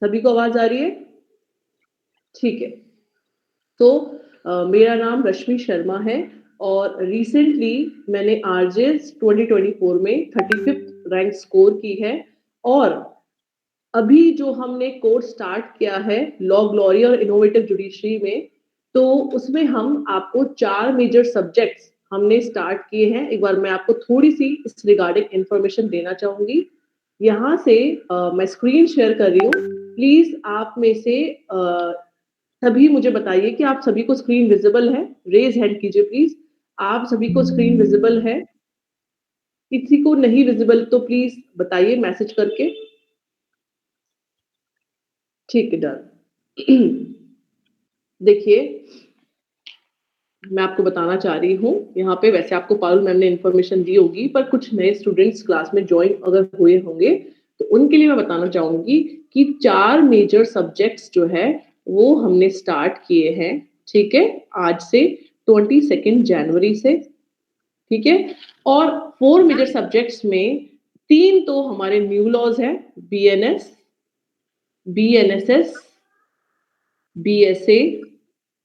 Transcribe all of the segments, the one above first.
सभी को आवाज आ रही है? ठीक है। तो मेरा नाम रश्मि शर्मा है और रिसेंटली मैंने आरजेएस 2024 में 35th रैंक स्कोर की है और अभी जो हमने कोर्स स्टार्ट किया है लॉ ग्लोरी और इनोवेटिव जुडिशरी में, तो उसमें हम आपको 4 मेजर सब्जेक्ट्स हमने स्टार्ट किए हैं। एक बार मैं आपको थोड़ी सी इस रिगार्डिंग इंफॉर्मेशन देना चाहूंगी। यहाँ से मैं स्क्रीन शेयर कर रही हूँ। प्लीज आप में से सभी मुझे बताइए कि आप सभी को स्क्रीन विजिबल है। रेज हैंड कीजिए प्लीज। आप सभी को स्क्रीन विजिबल है? किसी को नहीं विजिबल तो प्लीज बताइए मैसेज करके। ठीक है, डन। देखिए, मैं आपको बताना चाह रही हूँ यहाँ पे, वैसे आपको पारुल मैम ने इन्फॉर्मेशन दी होगी, पर कुछ नए स्टूडेंट्स क्लास में ज्वाइन अगर हुए होंगे तो उनके लिए मैं बताना चाहूंगी कि 4 मेजर सब्जेक्ट्स जो है वो हमने स्टार्ट किए हैं। ठीक है, आज से 22 जनवरी से। ठीक है, और 4 मेजर सब्जेक्ट्स में 3 तो हमारे न्यू लॉज है, बीएनएस, बीएनएसएस, बीएसए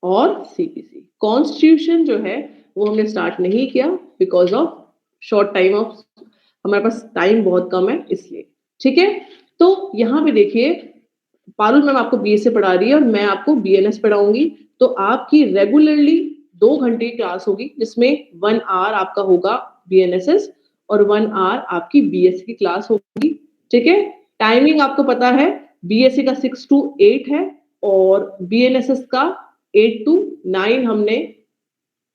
और सीपीसी। कॉन्स्टिट्यूशन जो है वो हमने स्टार्ट नहीं किया because of short time of, हमारे पास टाइम बहुत कम है इसलिए। ठीक है, तो यहाँ पे देखिए, पारुल मैम आपको बीएसए पढ़ा रही है और मैं आपको बीएनएस पढ़ाऊंगी। तो आपकी रेगुलरली 2 घंटे की क्लास होगी जिसमें 1 आवर आपका होगा बीएनएसएस और 1 आवर आपकी बीएसए की क्लास होगी। ठीक है, टाइमिंग आपको पता है, बीएसए का 6 to 8 है और बीएनएसएस का 8 to 9 हमने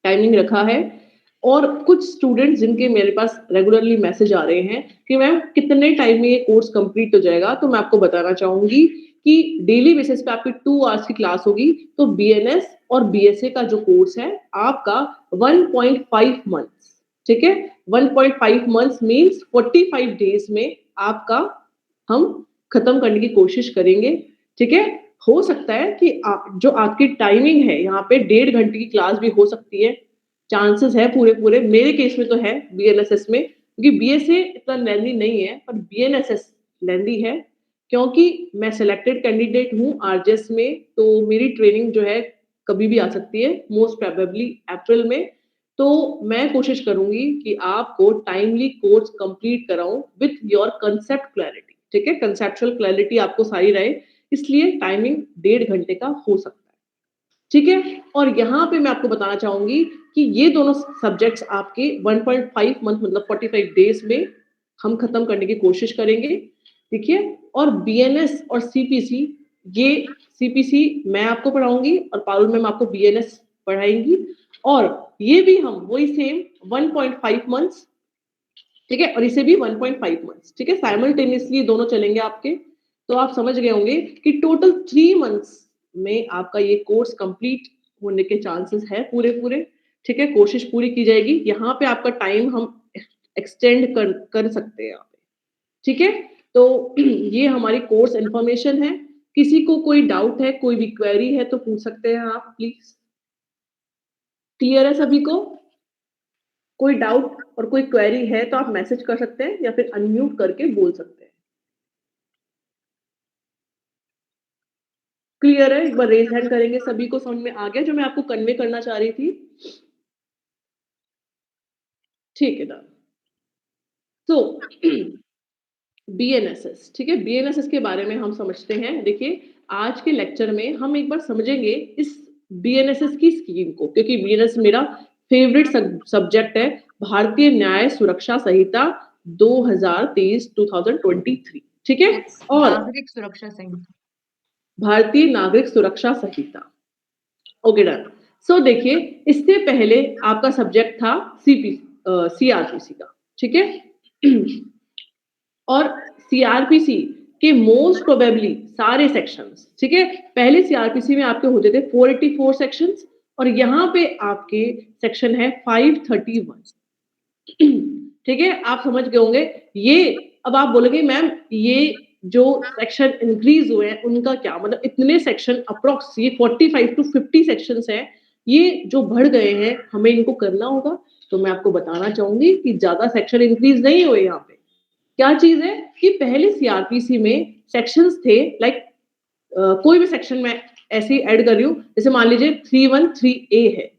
टाइमिंग रखा है। और कुछ स्टूडेंट्स जिनके मेरे पास रेगुलरली मैसेज आ रहे हैं कि मैम कितने टाइम में ये कोर्स कंप्लीट हो जाएगा, तो मैं आपको बताना चाहूंगी कि डेली बेसिस पे आपकी 2 आवर्स की क्लास होगी। तो बीएनएस और बीएसए का जो कोर्स है आपका 1.5 मंथ्स, ठीक है, 1.5 मंथ्स मीन्स 45 डेज में आपका हम खत्म करने की कोशिश करेंगे। ठीक है, हो सकता है कि जो आपकी टाइमिंग है यहाँ पे 1.5 घंटे की क्लास भी हो सकती है, चांसेस है पूरे पूरे। मेरे केस में तो है बीएनएसएस में, क्योंकि बीएसए इतना लेंदी नहीं है पर बीएनएसएस लेंदी है, क्योंकि मैं सिलेक्टेड कैंडिडेट हूँ आरजेएस में, तो मेरी ट्रेनिंग जो है कभी भी आ सकती है, मोस्ट प्रोबेबली अप्रैल में। तो मैं कोशिश करूंगी कि आपको टाइमली कोर्स कंप्लीट कराऊं विथ योर कंसेप्ट क्लैरिटी। ठीक है, कंसेप्चुअल क्लैरिटी आपको सारी रहे, इसलिए टाइमिंग 1.5 घंटे का हो सकता है। ठीक है, और यहाँ पे मैं आपको बताना चाहूंगी कि ये दोनों सब्जेक्ट्स आपके 1.5 मंथ मतलब 45 डेज में हम खत्म करने की कोशिश करेंगे। देखिए, और बीएनएस और सीपीसी, ये सीपीसी मैं आपको पढ़ाऊंगी और पारुल मैम आपको बीएनएस पढ़ाएंगी, और ये भी हम वही सेम 1.5 मंथ्स, ठीक है, और इसे भी 1.5 मंथ्स, ठीक है, साइमल्टेनियसली दोनों चलेंगे आपके। तो आप समझ गए होंगे कि टोटल 3 मंथ्स में आपका ये कोर्स कंप्लीट होने के चांसेस है पूरे पूरे। ठीक है, कोशिश पूरी की जाएगी। यहाँ पे आपका टाइम हम एक्सटेंड कर सकते हैं यहाँ पे। ठीक है, तो ये हमारी कोर्स इंफॉर्मेशन है। किसी को कोई डाउट है, कोई भी क्वेरी है तो पूछ सकते हैं आप प्लीज। क्लियर है सभी को? कोई डाउट और कोई क्वेरी है तो आप मैसेज कर सकते हैं या फिर अनम्यूट करके बोल सकते हैं। क्लियर है? एक बार रेज हैंड करेंगे, सभी को समझ में आ गया जो मैं आपको कन्वे करना चाह रही थी? ठीक है, डन। तो बीएनएसएस, ठीक है, बीएनएसएस के बारे में हम समझते हैं। देखिए, आज के लेक्चर में हम एक बार समझेंगे इस बीएनएसएस की स्कीम को, क्योंकि बीएनएस मेरा फेवरेट सब्जेक्ट है। भारतीय न्याय सुरक्षा संहिता 2023, ठीक है, और नागरिक सुरक्षा संहिता, भारतीय नागरिक सुरक्षा संहिता। Okay, done. सो देखिए, इससे पहले आपका सब्जेक्ट था सीआरपीसी का, ठीक है, और सीआरपीसी के मोस्ट प्रोबेबली सारे सेक्शंस, ठीक है, पहले सीआरपीसी में आपके होते थे 484 सेक्शंस और यहाँ पे आपके सेक्शन है 531। ठीक है, आप समझ गए होंगे ये। अब आप बोलोगे मैम ये जो सेक्शन इंक्रीज हुए हैं उनका क्या मतलब, इतने सेक्शन अप्रोक्स ये 45 to 50 सेक्शंस हैं, ये जो बढ़ गए हैं हमें इनको करना होगा। तो मैं आपको बताना चाहूंगी कि ज्यादा सेक्शन इंक्रीज नहीं हुए। यहाँ पे क्या चीज है कि पहले सीआरपीसी में सेक्शंस थे लाइक कोई भी सेक्शन में ऐसे ही ऐड कर रही हूँ, जैसे मान लीजिए 313A है,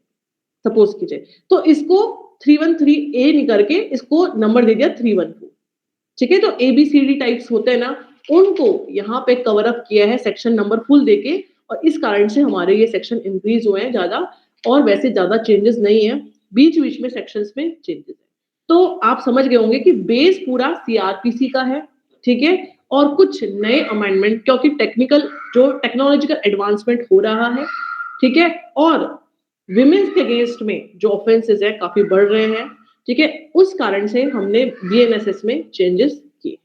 सपोज कीजिए, तो इसको 313A नहीं करके इसको नंबर दे दिया 314। ठीक है, तो ABCD टाइप्स होते हैं ना, उनको यहाँ पे कवर अप किया है सेक्शन नंबर फुल देके, और इस कारण से हमारे ये सेक्शन इंक्रीज हुए हैं ज्यादा, और वैसे ज्यादा चेंजेस नहीं है, बीच बीच में सेक्शंस में चेंजेस है। तो आप समझ गए होंगे कि बेस पूरा CRPC का है, ठीक है, और कुछ नए अमेंडमेंट, क्योंकि टेक्निकल जो टेक्नोलॉजिकल एडवांसमेंट हो रहा है, ठीक है, और विमेन्स के अगेंस्ट में जो ऑफेंसेस है काफी बढ़ रहे हैं, ठीक है, उस कारण से हमने BNSS में चेंजेस किए।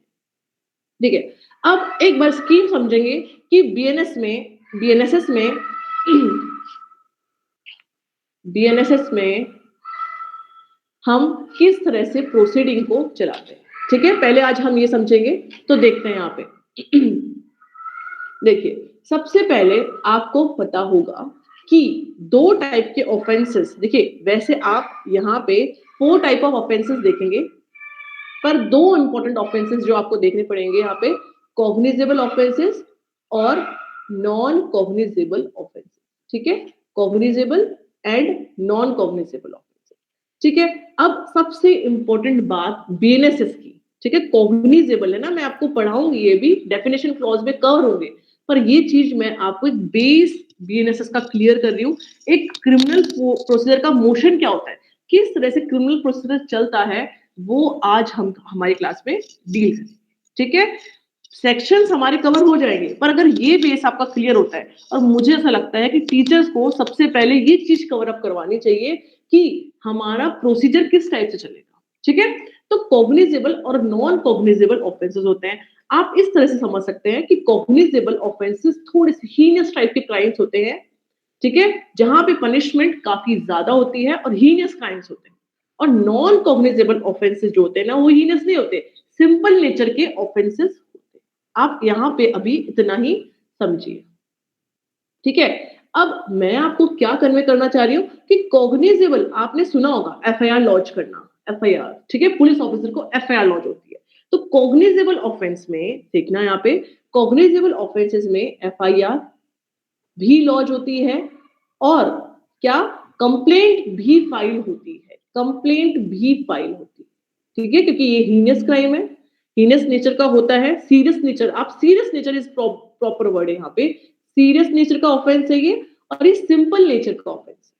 ठीक है, अब एक बार स्कीम समझेंगे कि BNSS में BNSS में हम किस तरह से प्रोसीडिंग को चलाते हैं। ठीक है, पहले आज हम ये समझेंगे, तो देखते हैं यहाँ पे। देखिए, सबसे पहले आपको पता होगा कि 2 टाइप के ऑफेंसेस, देखिए वैसे आप यहाँ पे 4 टाइप ऑफ ऑफेंसेस देखेंगे, पर 2 इंपॉर्टेंट ऑफेंसेस जो आपको देखने पड़ेंगे यहाँ पे, कॉग्निजेबल ऑफेंसेस और नॉन कॉग्निजेबल ऑफेंसेस। ठीक है, cognizable and non cognizable offences. ठीक है, अब सबसे इंपॉर्टेंट बात BNSS की, ठीक है, कॉग्निजेबल है ना, मैं आपको पढ़ाऊंगी, ये भी डेफिनेशन क्लॉज में कवर होंगे, पर ये चीज मैं आपको एक बेस BNSS का क्लियर कर रही हूँ। एक क्रिमिनल प्रोसीजर का मोशन क्या होता है, किस तरह से क्रिमिनल प्रोसीजर चलता है, वो आज हम हमारी क्लास में डील करें। ठीक है, सेक्शंस हमारे कवर हो जाएंगे, पर अगर ये बेस आपका क्लियर होता है, और मुझे ऐसा लगता है कि टीचर्स को सबसे पहले ये चीज कवर अप करवानी चाहिए कि हमारा प्रोसीजर किस टाइप से चलेगा। ठीक है, तो कॉग्निजेबल और नॉन कॉग्निजेबल ऑफेंसेस होते हैं। आप इस तरह से समझ सकते हैं कि कॉग्निजेबल ऑफेंसेस थोड़े से हीनियस टाइप के क्राइम्स होते हैं, ठीक है, जहां पे पनिशमेंट काफी ज्यादा होती है और हीनियस क्राइम्स होते हैं। और नॉन कॉग्निजेबल ऑफेंसेस जो होते हैं ना, वो हीनियस नहीं होते, सिंपल नेचर के ऑफेंसेस होते हैं। आप यहाँ पे अभी इतना ही समझिए। ठीक है, अब मैं आपको क्या कन्वे करना चाह रही हूँ कि कॉग्निजेबल, आपने सुना होगा FIR लॉन्च करना, FIR, ठीक है, पुलिस ऑफिसर को FIR लॉन्च होती है। तो कॉग्निजेबल ऑफेंस में देखना, यहाँ पे कॉग्निजेबल ऑफेंसेस में FIR भी लॉन्च होती है, और क्या, कंप्लेंट भी फाइल होती है, कंप्लेंट भी फाइल होती है। ठीक है, क्योंकि ये हीनियस क्राइम है, हीनियस नेचर का होता है, सीरियस नेचर, आप serious nature is proper word है यहाँ पे, सीरियस नेचर का ऑफेंस है ये, और ये सिंपल नेचर का ऑफेंस है।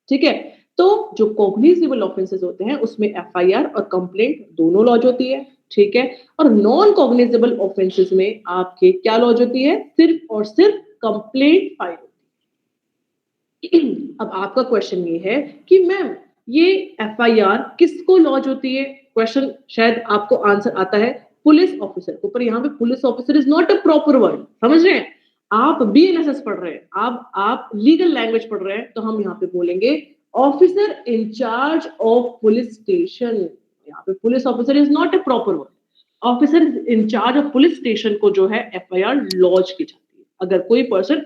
ठीक है, तो जो कॉग्निजेबल ऑफेंसेस होते हैं उसमें FIR और कंप्लेंट दोनों लॉन्च होती है। ठीक है, और नॉन कॉग्निजेबल ऑफेंसेस में आपके क्या लॉन्च होती है, सिर्फ और सिर्फ कंप्लेंट फाइल होती है। अब आपका क्वेश्चन ये है कि मैम ये FIR किसको लॉन्च होती है, क्वेश्चन शायद आपको आंसर आता है पुलिस ऑफिसर को, पर यहाँ पे police officer is not a proper word, समझ रहे हैं, आप BNSS पढ़ रहे हैं, आप लीगल लैंग्वेज पढ़ रहे हैं, तो हम यहाँ पे बोलेंगे officer in-charge of police station. यहाँ पे police officer is not a proper word, officer in-charge of police station को जो है FIR लॉन्च की जाती है अगर कोई पर्सन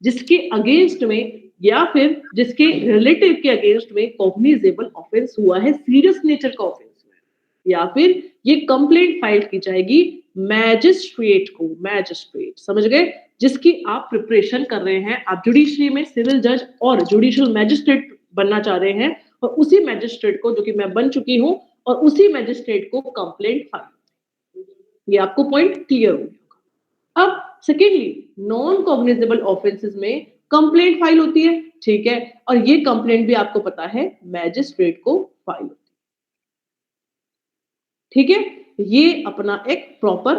जिसके अगेंस्ट में या फिर जिसके रिलेटिव के अगेंस्ट में कॉग्निजेबल ऑफेंस हुआ है, सीरियस नेचर का ऑफेंस हुआ है, या फिर ये कंप्लेंट फाइल की जाएगी मैजिस्ट्रेट को, मैजिस्ट्रेट, समझ गए, जिसकी आप प्रिपरेशन कर रहे हैं, आप जुडिशरी में सिविल जज और जुडिशियल मैजिस्ट्रेट बनना चाह रहे हैं, और उसी मैजिस्ट्रेट को, जो कि मैं बन चुकी हूं, और उसी मैजिस्ट्रेट को कंप्लेंट फाइल, ये आपको पॉइंट क्लियर हो गया। अब सेकेंडली, नॉन कॉग्निजेबल ऑफेंसेस में कंप्लेंट फाइल होती है, ठीक है, और ये कंप्लेंट भी आपको पता है मैजिस्ट्रेट को फाइल होती है। ठीक है, ये अपना एक प्रॉपर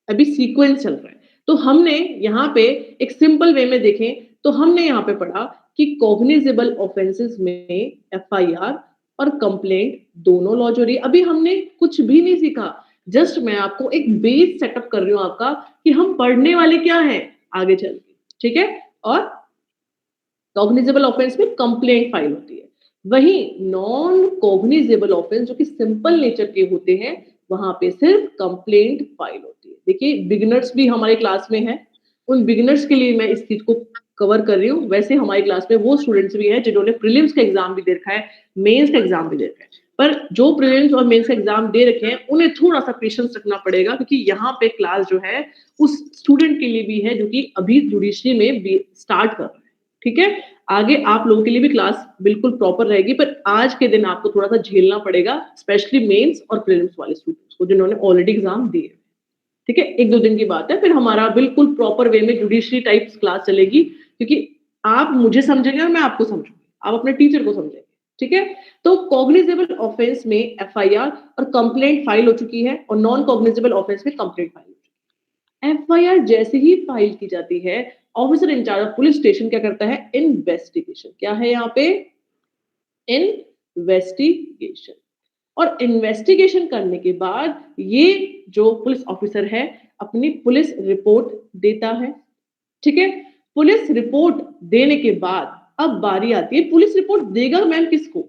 अभी सीक्वेंस चल रहा है। तो हमने यहाँ पे एक सिंपल वे में देखें तो हमने यहाँ पे पढ़ा कि कॉग्निजेबल ऑफेंसेस में FIR और कंप्लेंट दोनों लॉन्च हो रही है। अभी हमने कुछ भी नहीं सीखा, जस्ट मैं आपको एक बेस सेटअप कर रही हूँ आपका कि हम पढ़ने वाले क्या हैं आगे चल के। ठीक है, और कॉग्निजेबल ऑफेंस में कंप्लेंट फाइल होती है, वहीं नॉन कॉग्निजेबल ऑफेंस जो कि सिंपल नेचर के होते हैं, वहां पे सिर्फ कंप्लेंट फाइल होती है। देखिए, बिगिनर्स भी हमारे क्लास में हैं, उन बिगिनर्स के लिए मैं इस चीज को कवर कर रही हूँ। वैसे हमारी क्लास में वो स्टूडेंट्स भी हैं जिन्होंने प्रीलिम्स का एग्जाम भी दे रखा है, मेंस का एग्जाम भी दे रखा है, पर जो प्रीलिम्स और मेंस एग्जाम दे रखे हैं उन्हें थोड़ा-सा पेशेंस रखना पड़ेगा, क्योंकि यहाँ पे क्लास जो है उस स्टूडेंट के लिए भी है जो कि अभी जुडिशरी में बी स्टार्ट कर रहा है, ठीक है? आगे आप लोगों के लिए भी क्लास बिल्कुल प्रॉपर रहेगी, पर आज के दिन आपको थोड़ा-सा झेलना पड़ेगा, स्पेशली मेंस और प्रीलिम्स वाले स्टूडेंट्स को जिन्होंने ऑलरेडी एग्जाम दिए। ठीक है? 1-2 दिन की बात है, फिर हमारा बिल्कुल प्रॉपर वे में जुडिशरी टाइप्स क्लास चलेगी, क्योंकि आप मुझे समझेंगे और मैं आपको समझूँगी, आप अपने टीचर को समझेंगे, ठीक है? तो कॉग्निजेबल ऑफेंस में एफआईआर और कंप्लेंट फाइल हो चुकी है और नॉन कॉग्निजेबल ऑफेंस में कंप्लेंट फाइल हो चुकी है। एफआईआर जैसे ही फाइल की जाती है, officer in-charge of police station क्या करता है? इन्वेस्टिगेशन। क्या है यहाँ पे? इन्वेस्टिगेशन। और इन्वेस्टिगेशन करने के बाद ये जो पुलिस ऑफिसर है अपनी पुलिस रिपोर्ट देता है, ठीक है? पुलिस रिपोर्ट देने के बाद अब बारी आती है, पुलिस रिपोर्ट देगा मैम किसको?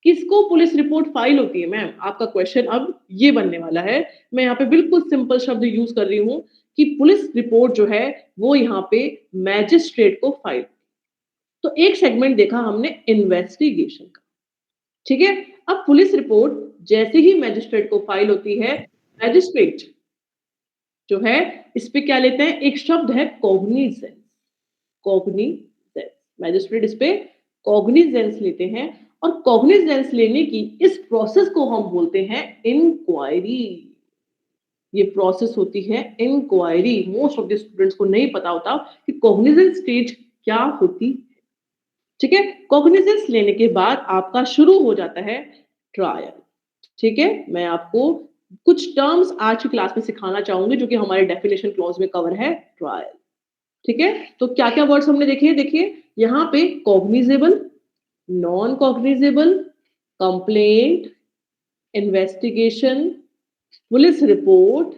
किसको पुलिस रिपोर्ट फाइल होती है मैम? आपका क्वेश्चन अब ये बनने वाला है। मैं यहाँ पे बिल्कुल सिंपल शब्द यूज कर रही हूँ कि पुलिस रिपोर्ट जो है वो यहाँ पे मैजिस्ट्रेट को फाइल। तो एक सेगमेंट देखा हमने इन्वेस्टिगेशन का, ठीक है? अब पुलिस रिपोर्ट जैसे ही मैजिस्ट्रेट को फाइल होती है, मैजिस्ट्रेट जो है इस पे क्या लेते हैं? एक शब्द है कॉग्निजेंस। कॉग्निजेंस, मैजिस्ट्रेट इस पे कॉग्निजेंस लेते हैं और कॉग्निजेंस लेने की इस प्रोसेस को हम बोलते हैं इंक्वायरी। ये प्रोसेस होती है inquiry. Most of the students को नहीं पता होता कि कॉग्निजेंस स्टेज क्या होती है, ठीक है? कॉग्निजेंस लेने के बाद आपका शुरू हो जाता है ट्रायल, ठीक है? मैं आपको कुछ टर्म्स आज की क्लास में सिखाना चाहूंगी जो कि हमारे डेफिनेशन क्लॉज में कवर है। ट्रायल, ठीक है? तो क्या-क्या वर्ड्स हमने देखे हैं? देखिए यहाँ पे cognizable, non cognizable, complaint, investigation, police report,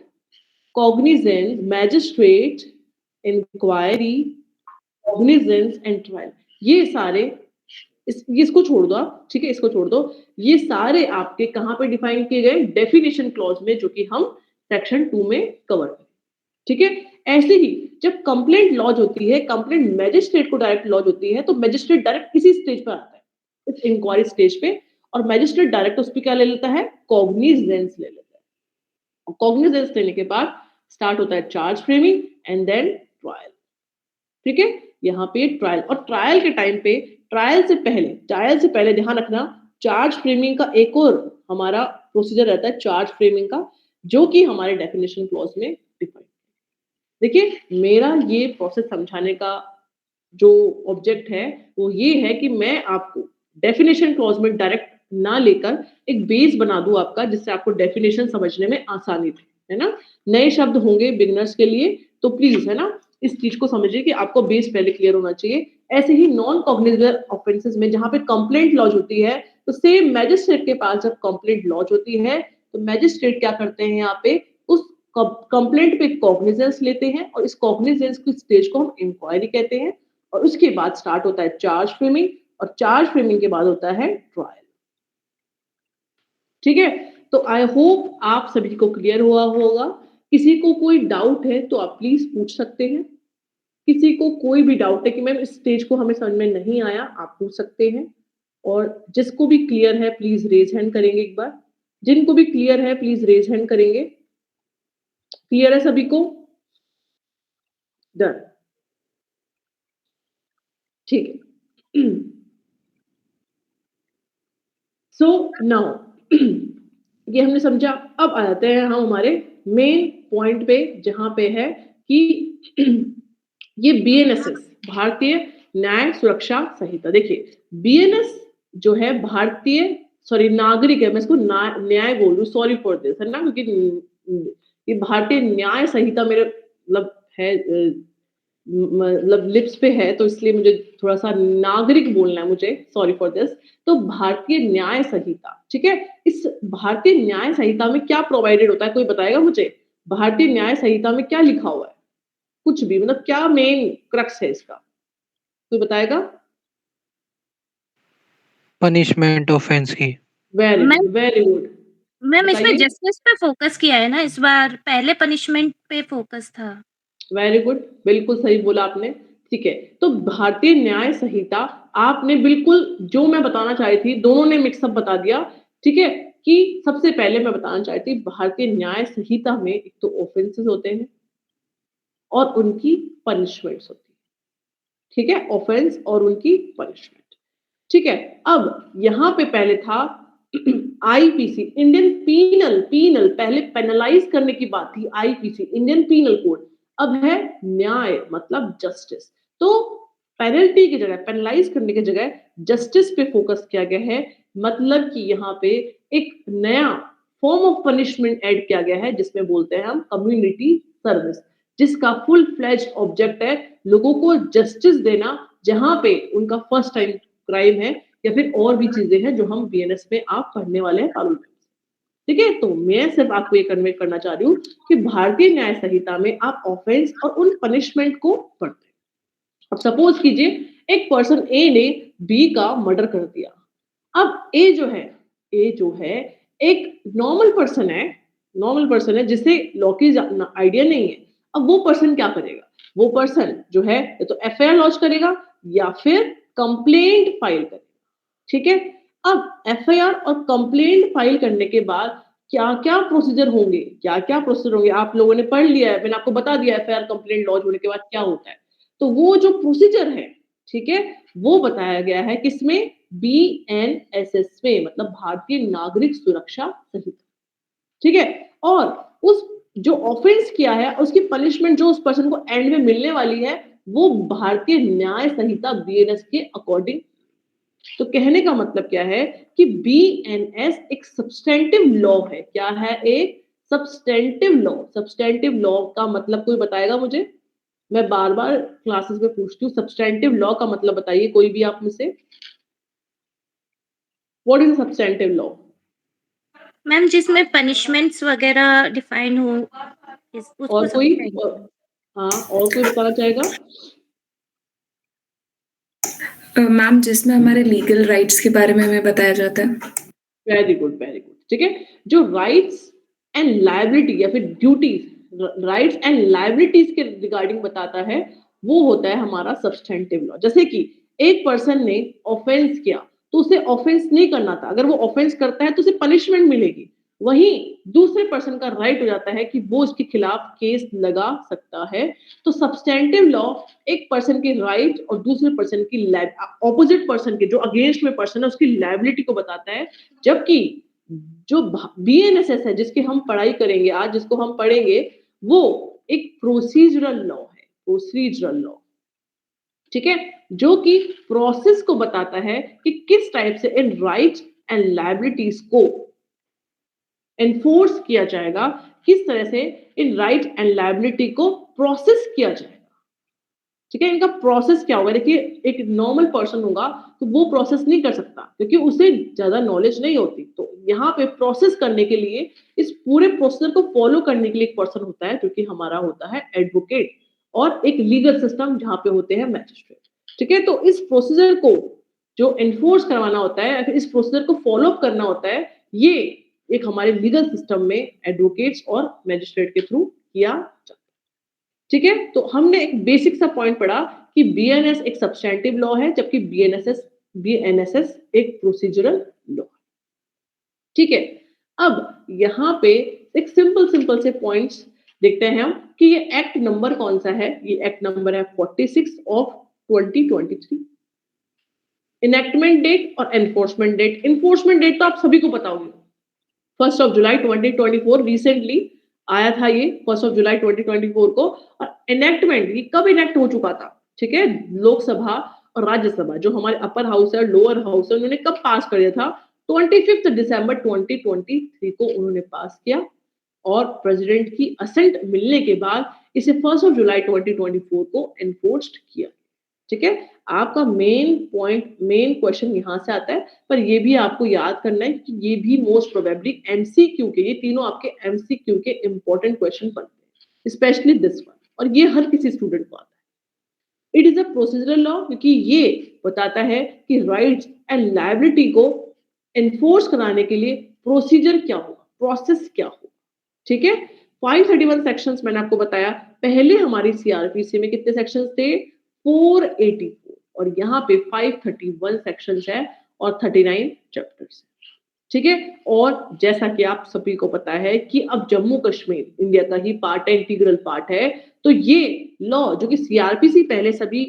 cognizance, magistrate, inquiry, cognizance and trial. ये सारे इसको छोड़ दो आप, ठीक है? इसको छोड़ दो। ये सारे आपके कहाँ पे डिफाइन किए गए? डेफिनेशन क्लॉज में, जो कि हम सेक्शन 2 में कवर करें, ठीक है? ऐसे ही जब कंप्लेंट लॉज होती है, कंप्लेंट मैजिस्ट्रेट को डायरेक्ट लॉज होती है, तो मैजिस्ट्रेट डायरेक्ट इसी स्टेज पर आता है, इस इंक्वायरी स्टेज पे, और मैजिस्ट्रेट डायरेक्ट उस पे क्या ले लेता है? कॉग्निजेंस ले लेता है। और कॉग्निजेंस लेने के बाद स्टार्ट होता है charge framing and then trial, ठीक है? यहाँ पे ट्रायल, और ट्रायल के टाइम पे ट्रायल से पहले ध्यान रखना, चार्ज फ्रेमिंग का एक और हमारा प्रोसीजर रहता है, चार्ज फ्रेमिंग का, जो कि हमारे डेफिनेशन क्लॉज में डिफाइन। देखिए मेरा ये प्रोसेस समझाने का जो ऑब्जेक्ट है वो ये है कि मैं आपको डेफिनेशन क्लॉज में डायरेक्ट ना लेकर एक बेस बना दूं आपका, जिससे आपको डेफिनेशन समझने में आसानी थे, है ना? नए शब्द होंगे बिगिनर्स के लिए, तो प्लीज, है ना, इस चीज को समझिए कि आपको बेस पहले क्लियर होना चाहिए। ऐसे ही नॉन कॉग्निजेबल ऑफेंसेस में जहां पे कंप्लेंट लॉज होती है, तो सेम मैजिस्ट्रेट के पास जब कंप्लेंट लॉज होती है तो मैजिस्ट्रेट क्या करते हैं यहाँ पे? उस कंप्लेंट पे कॉग्निजेंस लेते हैं और इस कॉग्निजेंस की स्टेज को हम इंक्वायरी कहते हैं, और उसके बाद स्टार्ट होता है चार्ज फ्रेमिंग, और चार्ज फ्रेमिंग के बाद होता है ट्रायल, ठीक है? तो आई होप आप सभी को क्लियर हुआ होगा। किसी को कोई डाउट है तो आप प्लीज पूछ सकते हैं। किसी को कोई भी डाउट है कि मैम इस स्टेज को हमें समझ में नहीं आया, आप पूछ सकते हैं। और जिसको भी क्लियर है प्लीज रेज हैंड करेंगे एक बार। जिनको भी क्लियर है प्लीज रेज हैंड करेंगे। क्लियर है सभी को? डन, ठीक है। सो नाउ ये हमने समझा। अब आ जाते हैं हम हमारे मेन पॉइंट पे, जहां पे है कि ये बीएनएसएस, भारतीय न्याय सुरक्षा संहिता। देखिए बीएनएस जो है भारतीय, सॉरी नागरिक है, मैं इसको न्याय बोल रही हूँ, सॉरी फॉर दिस, है ना, क्योंकि ये भारतीय न्याय संहिता मेरे मतलब है, मतलब लिप्स पे है, तो इसलिए मुझे थोड़ा सा नागरिक बोलना है मुझे, सॉरी फॉर दिस। तो भारतीय न्याय संहिता, ठीक है? इस भारतीय न्याय संहिता में क्या प्रोवाइडेड होता है, कोई बताएगा मुझे? भारतीय न्याय संहिता में क्या लिखा हुआ है? कुछ भी, मतलब क्या मेन क्रक्स है इसका, कोई बताएगा? पनिशमेंट ऑफेंस की। Very ma'am good, very good. Ma'am इसमें बताइए। जस्टिस पे फोकस किया है ना इस बार, पहले पनिशमेंट पे फोकस था। वेरी गुड, बिल्कुल सही बोला आपने, ठीक है? तो भारतीय न्याय संहिता, आपने बिल्कुल जो मैं बताना चाह रही थी, दोनों ने मिक्सअप बता दिया ठीक है? कि सबसे पहले मैं बताना चाहती हूँ भारतीय न्याय संहिता में एक तो ऑफेंसेस होते हैं और उनकी पनिशमेंट्स होती है, ठीक है? ऑफेंस और उनकी पनिशमेंट, ठीक है? अब यहाँ पे पहले था आईपीसी, इंडियन पीनल पीनल पहले पेनलाइज करने की बात थी, आईपीसी इंडियन पीनल कोड, अब है न्याय मतलब जस्टिस। तो पेनल्टी की जगह, पेनलाइज करने की जगह जस्टिस पे फोकस किया गया है, मतलब कि यहाँ पे एक नया फॉर्म ऑफ पनिशमेंट ऐड किया गया है जिसमें बोलते हैं हम कम्युनिटी सर्विस, जिसका फुल फ्लेज्ड ऑब्जेक्ट है लोगों को जस्टिस देना जहां पे उनका फर्स्ट टाइम क्राइम है या फिर और भी चीजें हैं जो हम बीएनएस में आप पढ़ने वाले हैं कानून में। ठीक है, तो मैं सिर्फ आपको ये कन्वे करना चाह रही हूँ कि भारतीय न्याय संहिता में आप ऑफेंस और उन पनिशमेंट को पढ़ते हैं। अब सपोज कीजिए एक पर्सन ए ने बी का मर्डर कर दिया। अब ए जो है एक नॉर्मल पर्सन है जिसे लॉ की आइडिया नहीं है। अब वो पर्सन क्या करेगा? वो पर्सन जो है या तो एफआईआर लॉन्च करेगा या फिर कंप्लेंट फाइल करेगा, ठीक है? अब एफआईआर और कंप्लेंट फाइल करने के बाद क्या-क्या प्रोसीजर होंगे, क्या-क्या प्रोसीजर होंगे आप लोगों ने पढ़ लिया है, मैंने आपको बता दिया एफआईआर कंप्लेंट लॉन्च होने के बाद क्या होता है। तो वो जो प्रोसीजर है, ठीक है? वो बताया गया है किसमें? बीएनएसएस में, मतलब भारतीय नागरिक सुरक्षा संहिता, ठीक है? और उस जो ऑफेंस किया है उसकी पनिशमेंट जो उस पर्सन को एंड में मिलने वाली है वो भारतीय न्याय संहिता बीएनएस के अकॉर्डिंग। तो कहने का मतलब क्या है कि बीएनएस एक सब्सटेंटिव लॉ है। क्या है? एक सब्सटेंटिव लॉ। सब्सटेंटिव लॉ का मतलब कोई बताएगा मुझे? मैं बार-बार क्लासेस में पूछती हूँ, सब्सटेंटिव लॉ का मतलब बताइए कोई भी आप में से। What is a substantive law? Ma'am जिसमें पनिशमेंट्स वगैरह डिफाइन हो उसको और कोई सब्सटेंटिव। हाँ, और कोई बताना चाहेगा? मैम जिसमें हमारे लीगल राइट्स के बारे में हमें बताया जाता है। वेरी गुड, वेरी गुड, ठीक है? जो राइट्स एंड लायबिलिटी या फिर ड्यूटीज, राइट्स एंड लायबिलिटीज के रिगार्डिंग बताता है, वो होता है हमारा सब्सटेंटिव लॉ। जैसे कि एक पर्सन ने ऑफेंस किया तो उसे ऑफेंस नहीं करना था, अगर वो ऑफेंस करता है तो उसे पनिशमेंट मिलेगी। वहीं दूसरे पर्सन का राइट हो जाता है कि वो उसके खिलाफ केस लगा सकता है। तो सब्सटेंटिव लॉ एक पर्सन के राइट और दूसरे पर्सन की ऑपोजिट पर्सन के जो अगेंस्ट में पर्सन है उसकी लायबिलिटी को बताता है। जबकि जो बीएनएसएस है जिसकी हम पढ़ाई करेंगे आज, जिसको हम पढ़ेंगे, वो एक प्रोसीजरल लॉ है, प्रोसीजरल लॉ, ठीक है? जो कि प्रोसेस को बताता है कि किस टाइप से इन राइट्स एंड लायबिलिटीज को एनफोर्स किया जाएगा, किस तरह से इन राइट एंड लायबिलिटी को प्रोसेस किया जाएगा, ठीक है? इनका प्रोसेस क्या होगा? देखिए एक नॉर्मल पर्सन होगा तो वो प्रोसेस नहीं कर सकता क्योंकि उसे ज्यादा नॉलेज नहीं होती। तो यहाँ पे प्रोसेस करने के लिए, इस पूरे प्रोसीजर को फॉलो करने के लिए एक पर्सन होता है जो कि हमारा होता है एडवोकेट, और एक लीगल सिस्टम जहाँ पे होते हैं मैजिस्ट्रेट, ठीक है? तो इस प्रोसीजर को जो एनफोर्स करवाना होता है या फिर इस प्रोसीजर को फॉलो करना होता है, ये एक हमारे लीगल सिस्टम में एडवोकेट्स और मैजिस्ट्रेट के थ्रू किया जाता है, ठीक है? तो हमने एक बेसिक सा पॉइंट पढ़ा कि बीएनएस एक सब्सटेंटिव लॉ है जबकि बीएनएसएस एक प्रोसीजरल लॉ है, ठीक है? अब यहाँ पे एक सिंपल से पॉइंट्स देखते हैं हम कि ये एक्ट नंबर कौन सा है। ये एक्ट नंबर है 46 ऑफ 2023। इनेक्टमेंट डेट और एनफोर्समेंट डेट। इन्फोर्समेंट डेट तो आप सभी को पता होगी, 1 जुलाई 2024 रिसेंटली आया था ये 1 जुलाई 2024 को। और इनेक्टमेंट ये कब इनेक्ट हो चुका था, ठीक है? लोकसभा और राज्यसभा जो हमारे अपर हाउस है और लोअर हाउस है उन्होंने कब पास कर दिया था? 25 दिसंबर 2023 को उन्होंने पास किया और प्रेसिडेंट की असेंट मिलने के बाद इसे 1 जुलाई 2024 को एनफोर्स्ड किया, ठीक है? आपका मेन क्वेश्चन यहाँ से आता है, पर ये भी आपको याद करना है कि ये भी मोस्ट प्रोबेबली एमसीक्यू के, ये तीनों आपके एमसीक्यू के इंपॉर्टेंट क्वेश्चन बनते हैं, स्पेशली दिस वन, और ये हर किसी स्टूडेंट को आता है। It is a procedural law क्योंकि ये बताता है कि राइट्स एंड लायबिलिटी को एनफोर्स कराने के लिए प्रोसीजर क्या होगा, प्रोसेस क्या होगा, ठीक है? 531 सेक्शंस मैंने आपको बताया। पहले हमारी सीआरपीसी में कितने सेक्शंस थे? 484, और यहाँ पे 531 सेक्शंस है और 39 चैप्टर्स है। ठीक है। और जैसा कि आप सभी को पता है कि अब जम्मू कश्मीर इंडिया का ही पार्ट है, इंटीग्रल पार्ट है, तो ये लॉ जो कि सीआरपीसी पहले सभी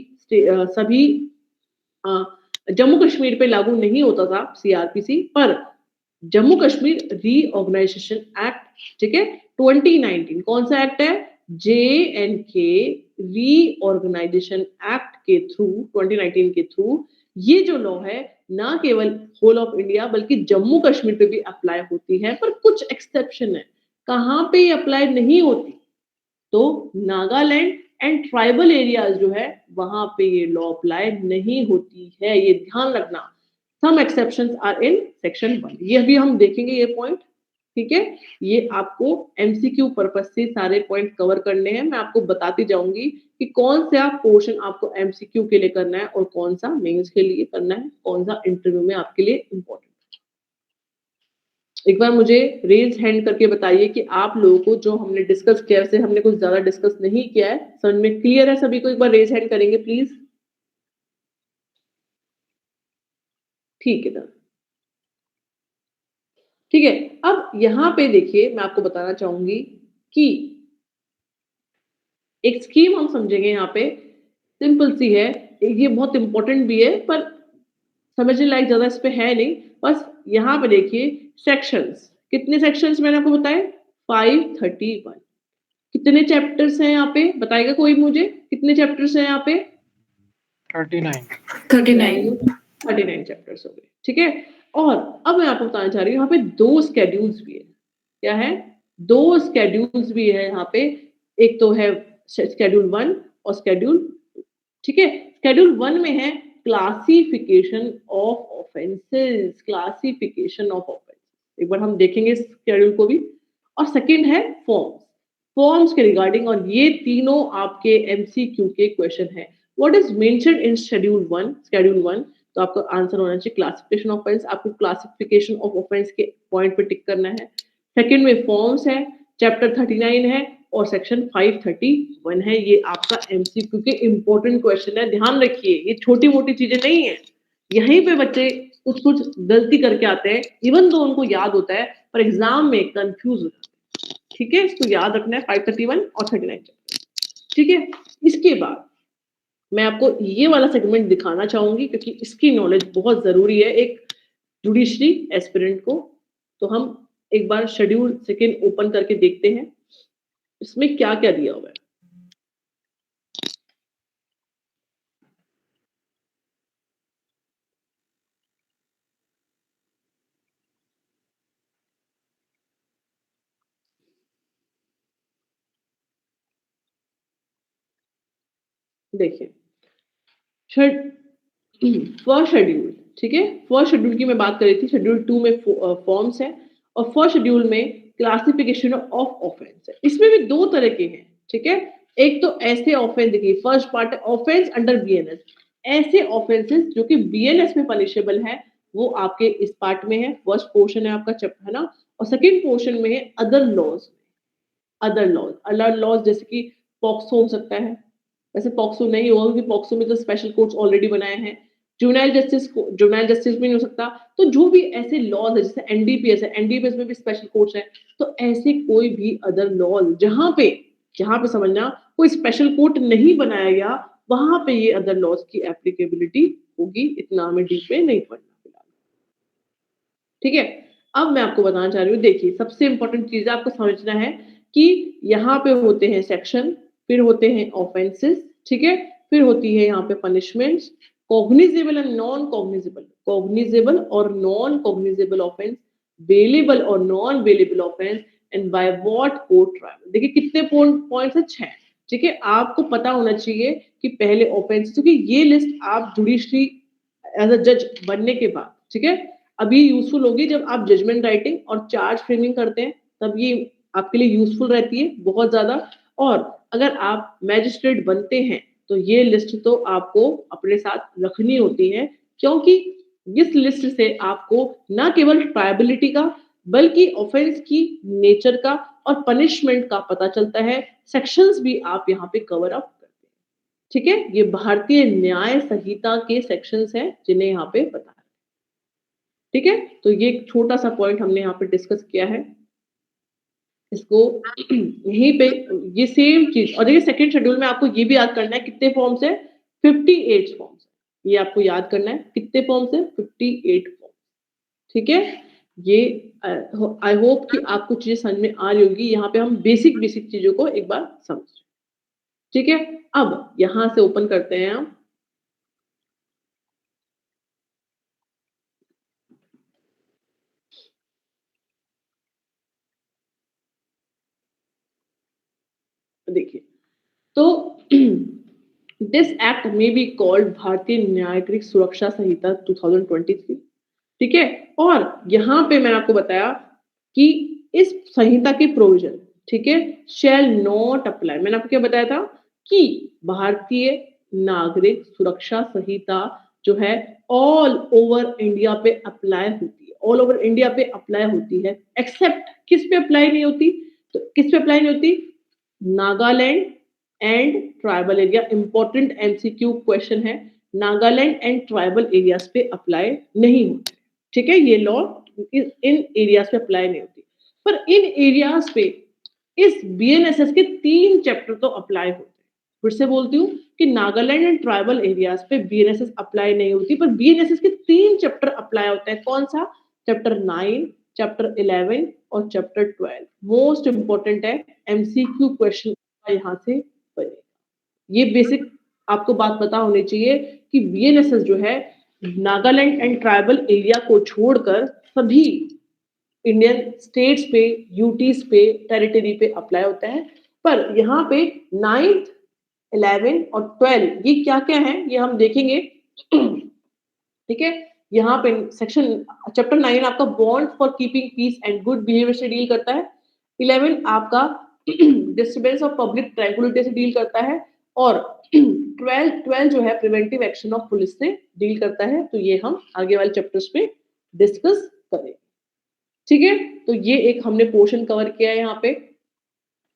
अ, जम्मू कश्मीर पे लागू नहीं होता था सीआरपीसी, पर जम्मू कश्मीर रीऑर्गेनाइजेशन एक्ट, ठीक है, 2019, कौन सा एक्ट है? J and K reorganisation act के थ्रू, 2019 के थ्रू ये जो लॉ है ना केवल होल ऑफ इंडिया बल्कि जम्मू कश्मीर पे भी अप्लाई होती है, पर कुछ एक्सेप्शन है। कहाँ पे ये अप्लाई नहीं होती? तो नागालैंड एंड ट्राइबल एरियाज जो है वहां पे ये लॉ अप्लाई नहीं होती है, ये ध्यान रखना। Some exceptions are in section 1, ये अभी हम देखेंगे ये पॉइंट, ठीक है। ये आपको एमसीक्यू पर्पस से सारे पॉइंट कवर करने हैं, मैं आपको बताती जाऊंगी कि कौन सा पोर्शन आपको एमसीक्यू के लिए करना है और कौन सा मेंस के लिए करना है, कौन सा इंटरव्यू में आपके लिए इंपॉर्टेंट। एक बार मुझे रेज हैंड करके बताइए कि आप लोगों को जो हमने डिस्कस किया है हमने कुछ ज्यादा डिस्कस नहीं किया है, समझ में क्लियर है सभी को? एक बार रेज हैंड करेंगे प्लीज। ठीक है, ठीक है। अब यहाँ पे देखिए मैं आपको बताना चाहूंगी कि एक स्कीम हम समझेंगे यहाँ पे, सिंपल सी है, ये बहुत इंपॉर्टेंट भी है पर समझने लायक ज्यादा इस पे है नहीं। बस यहाँ पे देखिए सेक्शंस, कितने सेक्शंस मैंने आपको बताए? 531। कितने चैप्टर्स हैं यहाँ पे? बताएगा कोई मुझे? कितने चैप्टर्स हैं यहाँ पे? 39। 39 चैप्टर्स हो गए, ठीक है। और अब मैं आपको बताना चाह रही हूँ यहाँ पे 2 स्केड्यूल्स भी है। क्या है? 2 स्केड्यूल्स भी है यहाँ पे। एक तो है शेड्यूल 1 और शेड्यूल 2, ठीक है। शेड्यूल 1 में है classification of offences, classification of offences, एक बार हम देखेंगे इस शेड्यूल को भी। और सेकंड है फॉर्म्स, फॉर्म्स के रिगार्डिंग, और ये तीनों आपके एमसीक्यू के क्वेश्चन है। What is mentioned in schedule 1? Schedule 1 तो आपका आंसर होना चाहिए क्लासिफिकेशन ऑफ ऑफेंस, आपको क्लासिफिकेशन ऑफ ऑफेंस के पॉइंट पे टिक करना है। सेकंड में फॉर्म्स है, चैप्टर 39 है और सेक्शन 531 है। ये आपका एमसीक्यू के इंपॉर्टेंट क्वेश्चन है, ध्यान रखिए, ये छोटी मोटी चीजें नहीं है। यहीं पे बच्चे कुछ कुछ गलती करके आते हैं, इवन तो उनको याद होता है पर एग्जाम में कंफ्यूज हो जाते हैं, ठीक है। इसको याद रखना है 531 और 39 चैप्टर, ठीक है। इसके बाद मैं आपको ये वाला सेगमेंट दिखाना चाहूंगी क्योंकि इसकी नॉलेज बहुत जरूरी है एक जुडिशरी एस्पिरेंट को। तो हम एक बार शेड्यूल सेकंड ओपन करके देखते हैं इसमें क्या क्या दिया हुआ है। देखिए फर्स्ट शेड्यूल, ठीक है, फर्स्ट शेड्यूल की मैं बात कर रही थी। शेड्यूल 2 में फॉर्म्स है और फर्स्ट शेड्यूल में क्लासिफिकेशन ऑफ ऑफेंस है। इसमें भी 2 तरह के हैं, ठीक है। एक तो ऐसे ऑफेंस, देखिए फर्स्ट पार्ट है ऑफेंस अंडर बीएनएस, ऐसे ऑफेंसेस जो कि बीएनएस में पनिशेबल है वो आपके इस पार्ट में है, फर्स्ट पोर्शन है आपका चैप्टर, है ना। और सेकंड पोर्शन में है अदर लॉज, अदर लॉज जैसे कि पॉक्सो हो सकता है, वैसे पॉक्सो नहीं होगा क्योंकि पॉक्सो में तो स्पेशल कोर्ट्स ऑलरेडी बनाए हैं। जुवेनाइल जस्टिस भी नहीं हो सकता। तो जो भी ऐसे लॉज है जैसे एनडीपीएस है, एनडीपीएस में भी स्पेशल कोर्ट्स हैं, तो ऐसे कोई भी अदर लॉज जहां पे समझना कोई स्पेशल कोर्ट नहीं बनाया गया वहां पे ये अदर लॉज की एप्लीकेबिलिटी होगी। इतना हमें डीप में नहीं पढ़ना फिलहाल, ठीक है। अब मैं आपको बताना चाह रही हूँ, देखिए सबसे इंपॉर्टेंट चीज आपको समझना है कि यहाँ पे होते हैं सेक्शन, फिर होते हैं ऑफेंसेस, ठीक है, फिर होती है यहाँ पे punishments, cognizable and non cognizable, cognizable और नॉन कॉग्निजेबल ऑफेंस, बेलेबल और non bailable offence, and by what court trial. देखिए कितने पॉइंट्स है? 6, ठीक है। आपको पता होना चाहिए कि पहले ऑफेंस, क्योंकि ये लिस्ट आप जुडिशरी एज अ जज बनने के बाद, ठीक है, अभी यूजफुल होगी जब आप जजमेंट राइटिंग और चार्ज फ्रेमिंग करते हैं, तब ये आपके लिए यूजफुल रहती है बहुत ज्यादा। और अगर आप मैजिस्ट्रेट बनते हैं तो ये लिस्ट तो आपको अपने साथ रखनी होती है, क्योंकि इस लिस्ट से आपको न केवल ट्रायबिलिटी का बल्कि ऑफेंस की नेचर का और पनिशमेंट का पता चलता है। सेक्शंस भी आप यहाँ पे कवर अप करते हैं, ठीक है। ये भारतीय न्याय संहिता के सेक्शंस हैं जिन्हें यहाँ पे बता, ठीक है, तो ये एक छोटा सा पॉइंट हमने यहाँ पे डिस्कस किया है। इसको यहीं पे ये सेम चीज, और देखिए सेकंड शेड्यूल में आपको ये भी याद करना है कितने फॉर्म्स है, 58 फॉर्म्स। ये आपको याद करना है कितने फॉर्म्स है, 58 फॉर्म्स। ठीक है, ये आई होप कि आपको चीजें समझ में आ रही होगी। यहाँ पे हम बेसिक बेसिक चीजों को एक बार समझ। ठीक है, अब यहां से ओपन करते हैं हम। देखिए, तो दिस एक्ट में बी कॉल्ड भारतीय न्यायिक सुरक्षा संहिता 2023। ठीक है, और यहाँ पे मैंने आपको बताया कि इस संहिता के प्रोविजन, ठीक है, शैल नॉट अप्लाई। मैंने आपको क्या बताया था कि भारतीय नागरिक सुरक्षा संहिता जो है ऑल ओवर इंडिया पे अप्लाई होती है, ऑल ओवर इंडिया पे अप्लाई होती है, एक्सेप्ट किस पे अप्लाई नहीं होती, तो किस पे अप्लाई नहीं होती, Nagaland and tribal area. Important MCQ question है, नागालैंड एंड ट्राइबल एरियाज पे अप्लाई नहीं होते। ठीक है, ये लॉ इन एरियाज पे अप्लाई नहीं होती, पर इन एरियाज पे इस बीएनएसएस के 3 चैप्टर तो अप्लाई होते हैं। फिर से बोलती हूँ कि नागालैंड एंड ट्राइबल एरियाज पे बीएनएसएस अप्लाई नहीं होती, पर बीएनएसएस के 3 चैप्टर अप्लाई होते हैं। कौन सा, चैप्टर 9, चैप्टर 11 और चैप्टर 12। मोस्ट इंपॉर्टेंट है, एमसीक्यू क्वेश्चन यहाँ से बनेगा। ये बेसिक आपको बात पता होनी चाहिए कि बीएनएसएस जो है नागालैंड एंड ट्राइबल एरिया को छोड़कर सभी इंडियन स्टेट्स पे, यूटीज पे, टेरिटरी पे अप्लाई होता है। पर यहाँ पे 9th, 11 और 12 ये क्या क्या है ये हम देखेंगे। ठीक है, यहाँ पे सेक्शन चैप्टर 9 आपका bond for keeping peace and good behaviour से डील करता है। 11 आपका डिस्टर्बेंस ऑफ पब्लिक ट्रैंक्विलिटी से डील करता है, और 12 जो है प्रिवेंटिव एक्शन ऑफ पुलिस से डील करता है। तो ये हम आगे वाले चैप्टर्स में डिस्कस करेंगे। ठीक है, तो ये एक हमने पोर्शन कवर किया है यहाँ पे।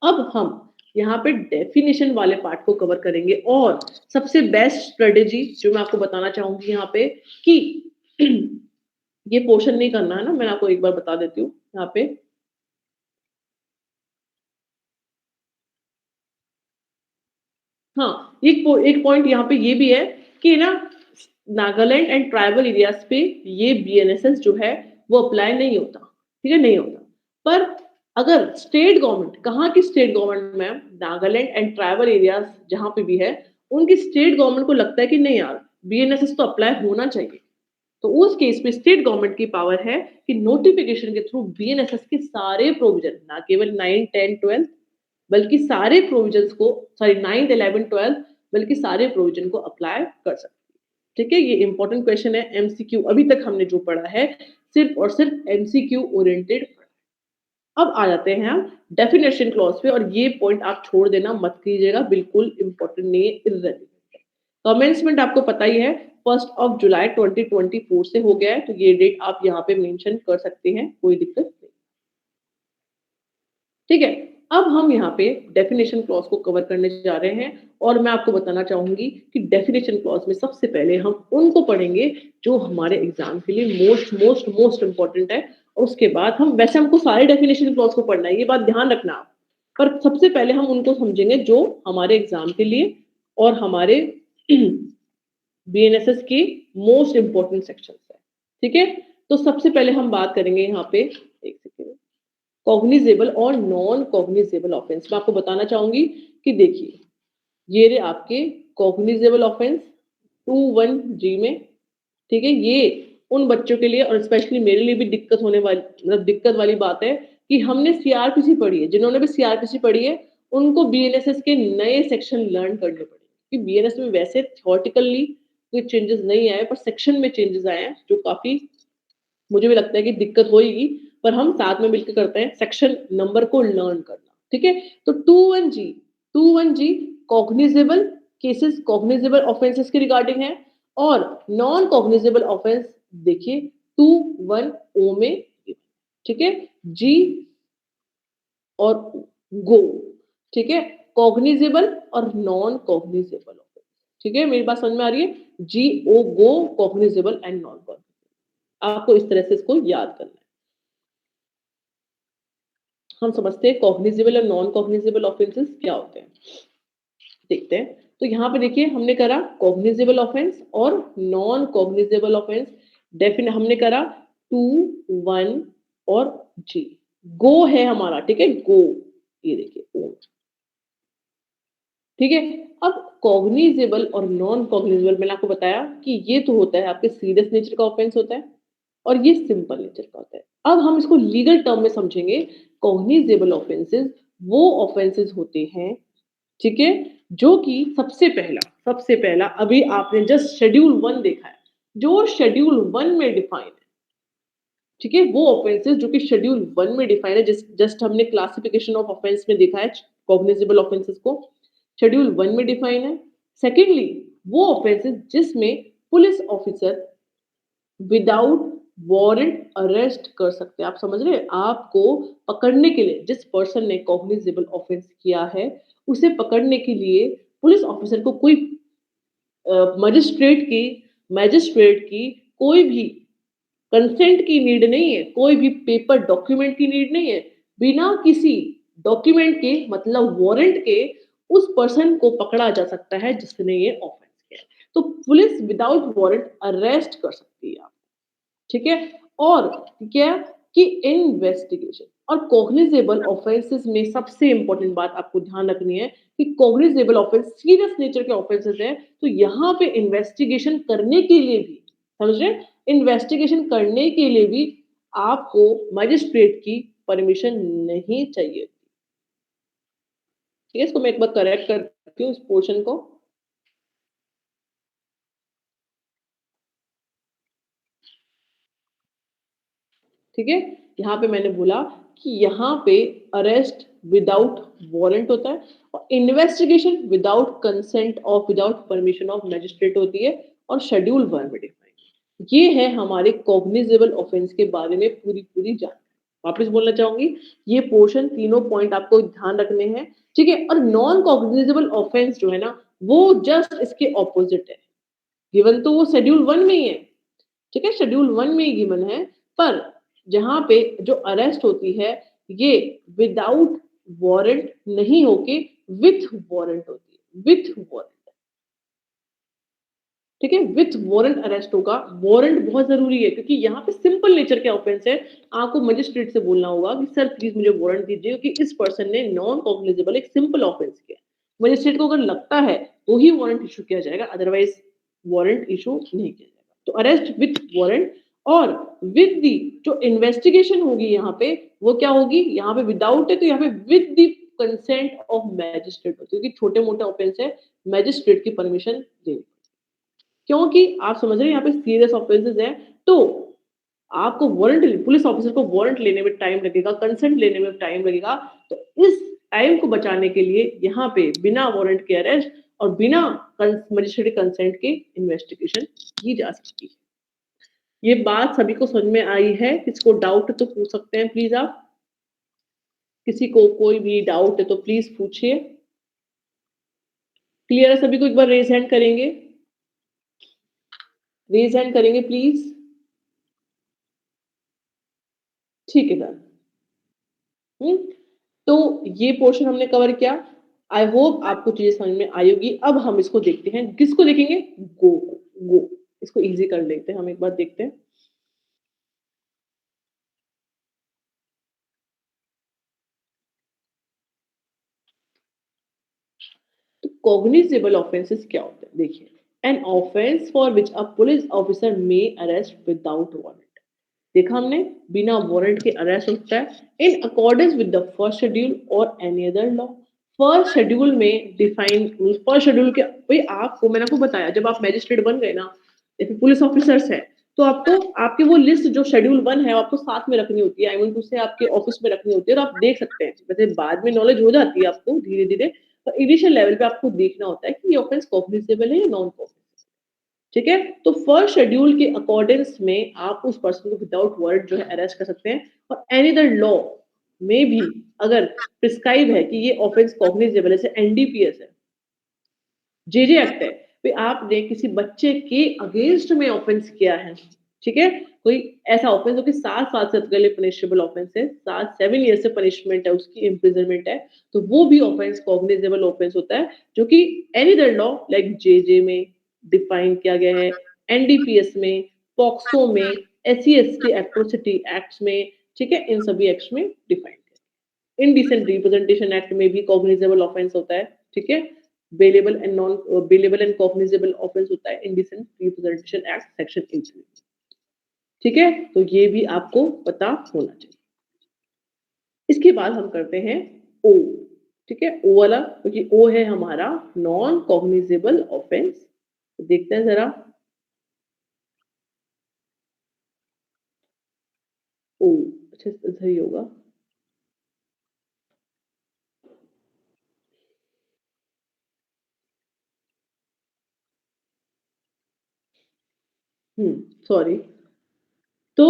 अब हम यहाँ पे डेफिनेशन वाले पार्ट को कवर करेंगे, और सबसे बेस्ट स्ट्रेटेजी जो मैं आपको बताना चाहूंगी यहाँ पे कि ये पोर्शन नहीं करना है ना, मैं आपको एक बार बता देती हूँ यहाँ पे। हाँ, एक पॉइंट यहाँ पे ये भी है कि ना नागालैंड एंड ट्राइबल एरियाज पे ये बीएनएसएस जो है वो अप्लाई नहीं होता। ठीक है, नहीं होता। पर अगर स्टेट गवर्नमेंट, कहाँ की स्टेट गवर्नमेंट में, नागालैंड एंड ट्राइबल एरियाज जहाँ पे भी है, उनकी स्टेट गवर्नमेंट को लगता है कि नहीं यार बीएनएसएस तो अप्लाई होना चाहिए, तो उस केस में स्टेट गवर्नमेंट की पावर है कि नोटिफिकेशन के थ्रू बीएनएसएस के सारे प्रोविजन, ना केवल 9, 10, 12 बल्कि सारे प्रोविजंस को, सॉरी 9, 11, 12 बल्कि सारे प्रोविजन को अप्लाई कर सकते हैं। ठीक है, ये इंपॉर्टेंट क्वेश्चन है, एमसीक्यू अभी तक हमने जो पढ़ा है सिर्फ और सिर्फ एमसीक्यू ओरिएंटेड। अब आ जाते हैं हम डेफिनेशन क्लॉज पे, और ये पॉइंट आप छोड़ देना मत कीजिएगा, बिल्कुल इंपॉर्टेंट नहीं है, इररिलेवेंट है। कमेंसमेंट आपको पता ही है 1 जुलाई 2024 से हो गया है, तो ये डेट आप यहाँ पे मेंशन कर सकते हैं, कोई दिक्कत नहीं। ठीक है, अब हम यहाँ पे डेफिनेशन क्लॉज को कवर करने जा रहे हैं, और मैं आपको बताना चाहूंगी कि डेफिनेशन क्लॉज में सबसे पहले हम उनको पढ़ेंगे जो हमारे एग्जाम के लिए मोस्ट मोस्ट मोस्ट इंपॉर्टेंट है, और उसके बाद हम, वैसे हमको सारे डेफिनेशन क्लॉज को पढ़ना है, ये बात ध्यान रखना आप, पर सबसे पहले हम उनको समझेंगे जो हमारे एग्जाम के लिए और हमारे बीएनएसएस की मोस्ट इंपॉर्टेंट सेक्शन है। ठीक है, तो सबसे पहले हम बात करेंगे यहाँ पे, एक सेकेंड, कॉग्निजेबल और नॉन कॉग्निजेबल ऑफेंस। मैं आपको बताना चाहूंगी कि देखिए ये रे आपके कॉग्निजेबल ऑफेंस 21G में। ठीक है, ये उन बच्चों के लिए और स्पेशली मेरे लिए भी दिक्कत होने वाली, मतलब दिक्कत वाली बात है कि हमने सीआरपीसी पढ़ी है, जिन्होंने भी सीआरपीसी पढ़ी है उनको बीएनएसएस के नए सेक्शन लर्न करने पड़े, कि बीएनएस में वैसे थ्योरेटिकली कोई चेंजेस नहीं आए, पर सेक्शन में चेंजेस आए हैं जो काफी, मुझे भी लगता है कि दिक्कत होगी, पर हम साथ में मिलकर करते हैं सेक्शन नंबर को लर्न करना। ठीक है, तो 21G cognizable cases, cognizable offences के रिगार्डिंग है, और नॉन कॉग्निजेबल ऑफेंस देखिए 21O में। ठीक है, जी और गो। ठीक है, कॉग्निजेबल और नॉन कॉग्निजेबल ऑफेंस। ठीक है, मेरी बात समझ में आ रही है, जी ओ गो, कॉग्निजेबल एंड नॉन कॉग्निजेबल। आपको इस तरह से इसको याद करना है। हम समझते हैं कॉग्निजेबल और नॉन कॉग्निजेबल ऑफेंसेस क्या होते हैं, देखते हैं। तो यहाँ पे देखिए हमने करा कॉग्निजेबल ऑफेंस और नॉन कॉग्निजेबल ऑफेंस, डेफिनेट हमने करा 2, 1 और जी। गो है हमारा, ठीक है, गो, ये देखिए ओ, ठीक है। अब कॉग्निजेबल और नॉन कॉग्निजेबल मैंने आपको बताया कि ये तो होता है आपके सीरियस नेचर का ऑफेंस होता है और ये सिंपल नेचर का होता है। अब हम इसको लीगल टर्म में समझेंगे। कॉग्निजेबल ऑफेंसेस वो ऑफेंसेस होते हैं, ठीक है, जो कि सबसे पहला अभी आपने जस्ट शेड्यूल 1 देखा है, जो शेड्यूल 1 में डिफाइन है, ठीक है, वो ऑफेंसेस जो कि शेड्यूल 1 में डिफाइन है, जस्ट हमने क्लासिफिकेशन ऑफ ऑफेंस में देखा है कॉग्निजेबल ऑफेंसेस को, शेड्यूल 1 में डिफाइन है। सेकेंडली वो ऑफेंसेस जिसमें police officer without warrant arrest कर सकते हैं। आप समझ रहे हैं, आपको पकड़ने के लिए जिस पर्सन ने कॉग्निजेबल ऑफेंस किया है उसे पकड़ने के लिए पुलिस ऑफिसर को कोई मैजिस्ट्रेट की कोई भी कंसेंट की नीड नहीं है, कोई भी पेपर डॉक्यूमेंट की नीड नहीं है। बिना किसी डॉक्यूमेंट के मतलब वारंट के उस पर्सन को पकड़ा जा सकता है जिसने ये ऑफेंस किया है। तो पुलिस विदाउट वारंट अरेस्ट कर सकती है, ठीक है। और क्या कि इन्वेस्टिगेशन और कॉग्निजेबल ऑफेंसेस में सबसे इंपॉर्टेंट बात आपको ध्यान रखनी है कि कॉग्निजेबल ऑफेंस सीरियस नेचर के ऑफेंसेस है, तो यहाँ पे इन्वेस्टिगेशन करने के लिए भी, समझ रहे, इन्वेस्टिगेशन करने के लिए भी आपको मजिस्ट्रेट की परमिशन नहीं चाहिए। ठीक है, इसको मैं एक बार करेक्ट करती हूँ इस पोर्शन को। ठीक है, यहाँ पे मैंने बोला कि यहाँ पे अरेस्ट विदाउट वारंट होता है और इन्वेस्टिगेशन विदाउट कंसेंट और विदाउट परमिशन ऑफ मैजिस्ट्रेट होती है और शेड्यूल 1 में डिफाइंड। ये है हमारे कॉग्निजेबल ऑफेंस के बारे में पूरी जानकारी। वापस बोलना चाहूंगी, ये पोर्शन तीनों पॉइंट आपको ध्यान रखने हैं, ठीक है। और नॉन कॉग्निजेबल ऑफेंस जो है ना वो जस्ट इसके ऑपोजिट है। गिवन तो वो शेड्यूल 1 में ही है, ठीक है, शेड्यूल 1 में ही गिवन है, पर जहां पे जो अरेस्ट होती है ये विदाउट वारंट नहीं होके विथ वारंट होती है, विथ वारंट, ठीक है, विथ वारंट अरेस्ट होगा। वारंट बहुत जरूरी है क्योंकि यहाँ पे सिंपल नेचर के ऑफेंस है। आपको मजिस्ट्रेट से बोलना होगा कि सर प्लीज मुझे वारंट दीजिए क्योंकि इस पर्सन ने नॉन कॉग्निजेबल एक सिंपल ऑफेंस किया। मजिस्ट्रेट को अगर लगता है तो ही वारंट इशू किया जाएगा, अदरवाइज वारंट इशू नहीं किया जाएगा। तो अरेस्ट विथ वारंट और विद दी जो इन्वेस्टिगेशन होगी यहाँ पे वो क्या होगी, यहाँ पे विदाउट है तो यहाँ पे with the consent of magistrate होती है क्योंकि छोटे मोटे ऑफेंस है, मैजिस्ट्रेट की परमिशन देनी, क्योंकि आप समझ रहे हैं यहाँ पे सीरियस ऑफेंसेस है तो आपको वारंट, पुलिस ऑफिसर को वारंट लेने में टाइम लगेगा, कंसेंट लेने में टाइम लगेगा। तो इस टाइम को बचाने के लिए यहाँ पे बिना वारंट के अरेस्ट और बिना मजिस्ट्रेट कंसेंट के इन्वेस्टिगेशन की जा सकती है। ये बात सभी को समझ में आई है? किसको डाउट है तो पूछ सकते हैं प्लीज आप, किसी को कोई भी डाउट है तो प्लीज पूछिए। क्लियर है सभी को? एक बार रेज हैंड करेंगे, रेज हैंड करेंगे प्लीज। ठीक है सर, तो ये पोर्शन हमने कवर किया। आई होप आपको चीजें समझ में आई होगी। अब हम इसको देखते हैं, किसको देखेंगे, गो गो, इसको इजी कर लेते हैं हम, एक बार देखते हैं। तो कॉग्निजेबल ऑफेंसेस क्या होते हैं, देखिए, an offence for which a police officer may arrest without warrant, देखा हमने, बिना वारंट के अरेस्ट होता है in accordance with the first schedule और any other law. First schedule में डिफाइन, फर्स्ट शेड्यूल के भाई आपको मैंने आपको बताया जब आप मैजिस्ट्रेट बन गए ना, जैसे पुलिस ऑफिसर्स है तो आपको आपके वो लिस्ट जो शेड्यूल 1 है आपको साथ में रखनी होती है, आई मीन उससे आपके ऑफिस में रखनी होती है और आप देख सकते हैं। वैसे बाद में नॉलेज हो जाती है आपको धीरे धीरे, पर इनिशियल लेवल पे आपको देखना होता है कि ये ऑफेंस कॉग्निजेबल है या नॉन कॉग्निजेबल, ठीक है। तो फर्स्ट शेड्यूल के अकॉर्डेंस में आप उस पर्सन को विदाउट वारंट जो है अरेस्ट कर सकते हैं और एनी अदर लॉ में भी अगर प्रिस्क्राइब है कि ये ऑफेंस कॉग्निजेबल है, जैसे एनडीपीएस है, जेजे एक्ट है, भाई आपने किसी बच्चे के अगेंस्ट में ऑफेंस किया है, ठीक है, कोई ऐसा ऑफेंस जो कि 7 साल से के लिए पनिशेबल ऑफेंस है, 7 ईयर से पनिशमेंट है, उसकी इम्प्रिजनमेंट है, तो वो भी ऑफेंस कॉग्निजेबल ऑफेंस होता है, जो कि any other law like JJ में डिफाइन किया गया है, एनडीपीएस में, पॉक्सो में, एससी एसटी एट्रोसिटी एक्ट्स में, ठीक है, इन सभी एक्ट्स में डिफाइन है। इनडिसेंट रिप्रेजेंटेशन एक्ट में भी कॉग्निजेबल ऑफेंस होता है, ठीक है, बेलेबल एंड कॉग्निजेबल ऑफेंस होता है इंडिसेंट रिप्रेजेंटेशन एक्ट सेक्शन 8 में, ठीक है, तो ये भी आपको पता होना चाहिए। इसके बाद हम करते हैं ओ, ठीक है, ओ वाला, क्योंकि ओ है हमारा नॉन कॉग्निजेबल ऑफेंस। तो देखते हैं जरा ओ, अच्छा इधर ही होगा। सॉरी, तो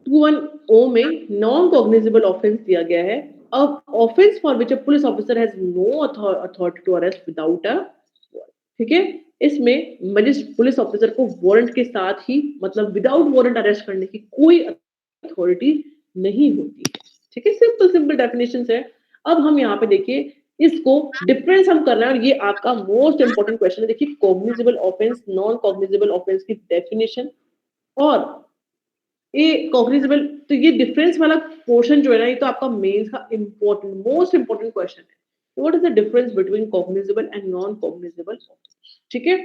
21O में नॉन कॉग्निजेबल ऑफेंस दिया गया है। अब offence for which a police officer has no authority to arrest without a, ठीक है, इसमें पुलिस ऑफिसर को वारंट के साथ ही, मतलब विदाउट वारंट अरेस्ट करने की कोई अथॉरिटी नहीं होती है, ठीक है, सिंपल सिंपल डेफिनेशन है। अब हम यहाँ पे देखिए, इसको डिफरेंस हम कर रहे हैं, और ये आपका मोस्ट इंपॉर्टेंट क्वेश्चन है। देखिए, cognizable offence, non cognizable offence की डेफिनेशन और ये कॉग्निजेबल, तो ये डिफरेंस वाला पोर्शन जो है ना, ये तो आपका मेंस का इंपॉर्टेंट, मोस्ट इंपॉर्टेंट क्वेश्चन है। What is the difference between cognizable and non cognizable, ठीक है।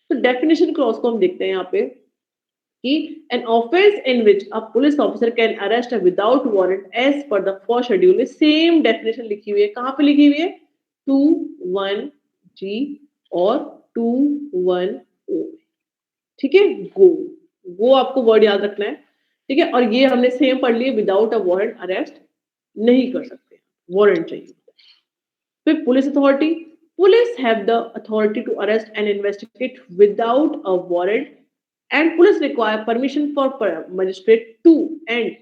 तो डेफिनेशन क्लॉज को हम देखते हैं यहाँ पे कि an offence in which a police officer can arrest without warrant as per the first schedule में, सेम डेफिनेशन लिखी हुई है। कहाँ पे लिखी हुई है? 21G और 21O, ठीक है। गो आपको वर्ड याद रखना है, ठीक है, और ये हमने सेम पढ़ लिए, विदाउट अ वारंट अरेस्ट नहीं कर सकते, वारंट चाहिए। फिर police authority, police have the authority to arrest and investigate without a warrant and police require permission for magistrate to and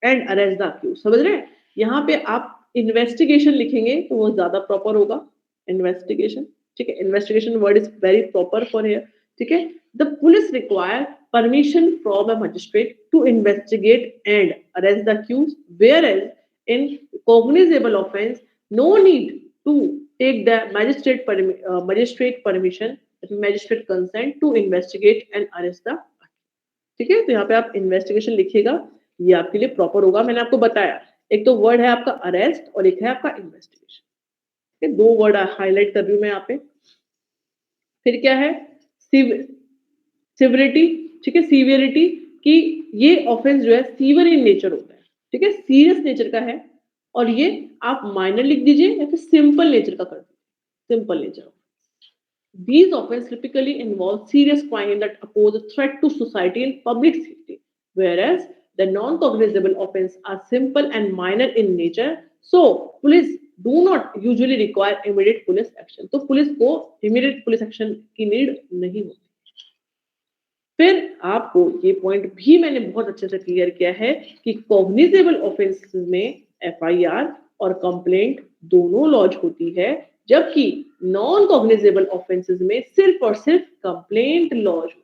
arrest the accused. समझ रहे हैं? यहाँ पे आप इन्वेस्टिगेशन लिखेंगे तो वो ज्यादा प्रॉपर होगा, इन्वेस्टिगेशन, ठीक है, investigation word is very proper for here, ठीक है। The police require permission from a magistrate to investigate and arrest the accused, whereas in cognizable offense no need to take the magistrate permission, magistrate consent to investigate and arrest the, ठीक है। तो यहाँ पे आप investigation लिखिएगा, ये आपके लिए प्रॉपर होगा। मैंने आपको बताया, एक तो वर्ड है आपका अरेस्ट और एक है आपका इन्वेस्टिगेशन, ठीक है, दो वर्ड हाईलाइट कर रही हूँ मैं यहाँ पे। फिर क्या है? सिवियरिटी, ठीक है, सिवियरिटी कि ये ऑफेंस जो है सीवियर इन नेचर होता है, ठीक है, सीरियस नेचर का है, और ये आप माइनर लिख दीजिए या फिर सिंपल नेचर का कर दीजिए, simple nature. These offenses typically involve serious crime that pose a threat to society and public safety, whereas the non-cognizable offenses are simple and minor in nature. So, police do not usually require immediate police action. तो police को immediate police action की need नहीं होती। फिर आपको ये point भी मैंने बहुत अच्छे से क्लियर किया है कि कॉग्निजेबल ऑफेंसेस में एफआईआर और कंप्लेंट दोनों लॉन्च होती है, जबकि नॉन कॉग्निजेबल ऑफेंसेस में सिर्फ और सिर्फ कंप्लेंट लॉन्च होती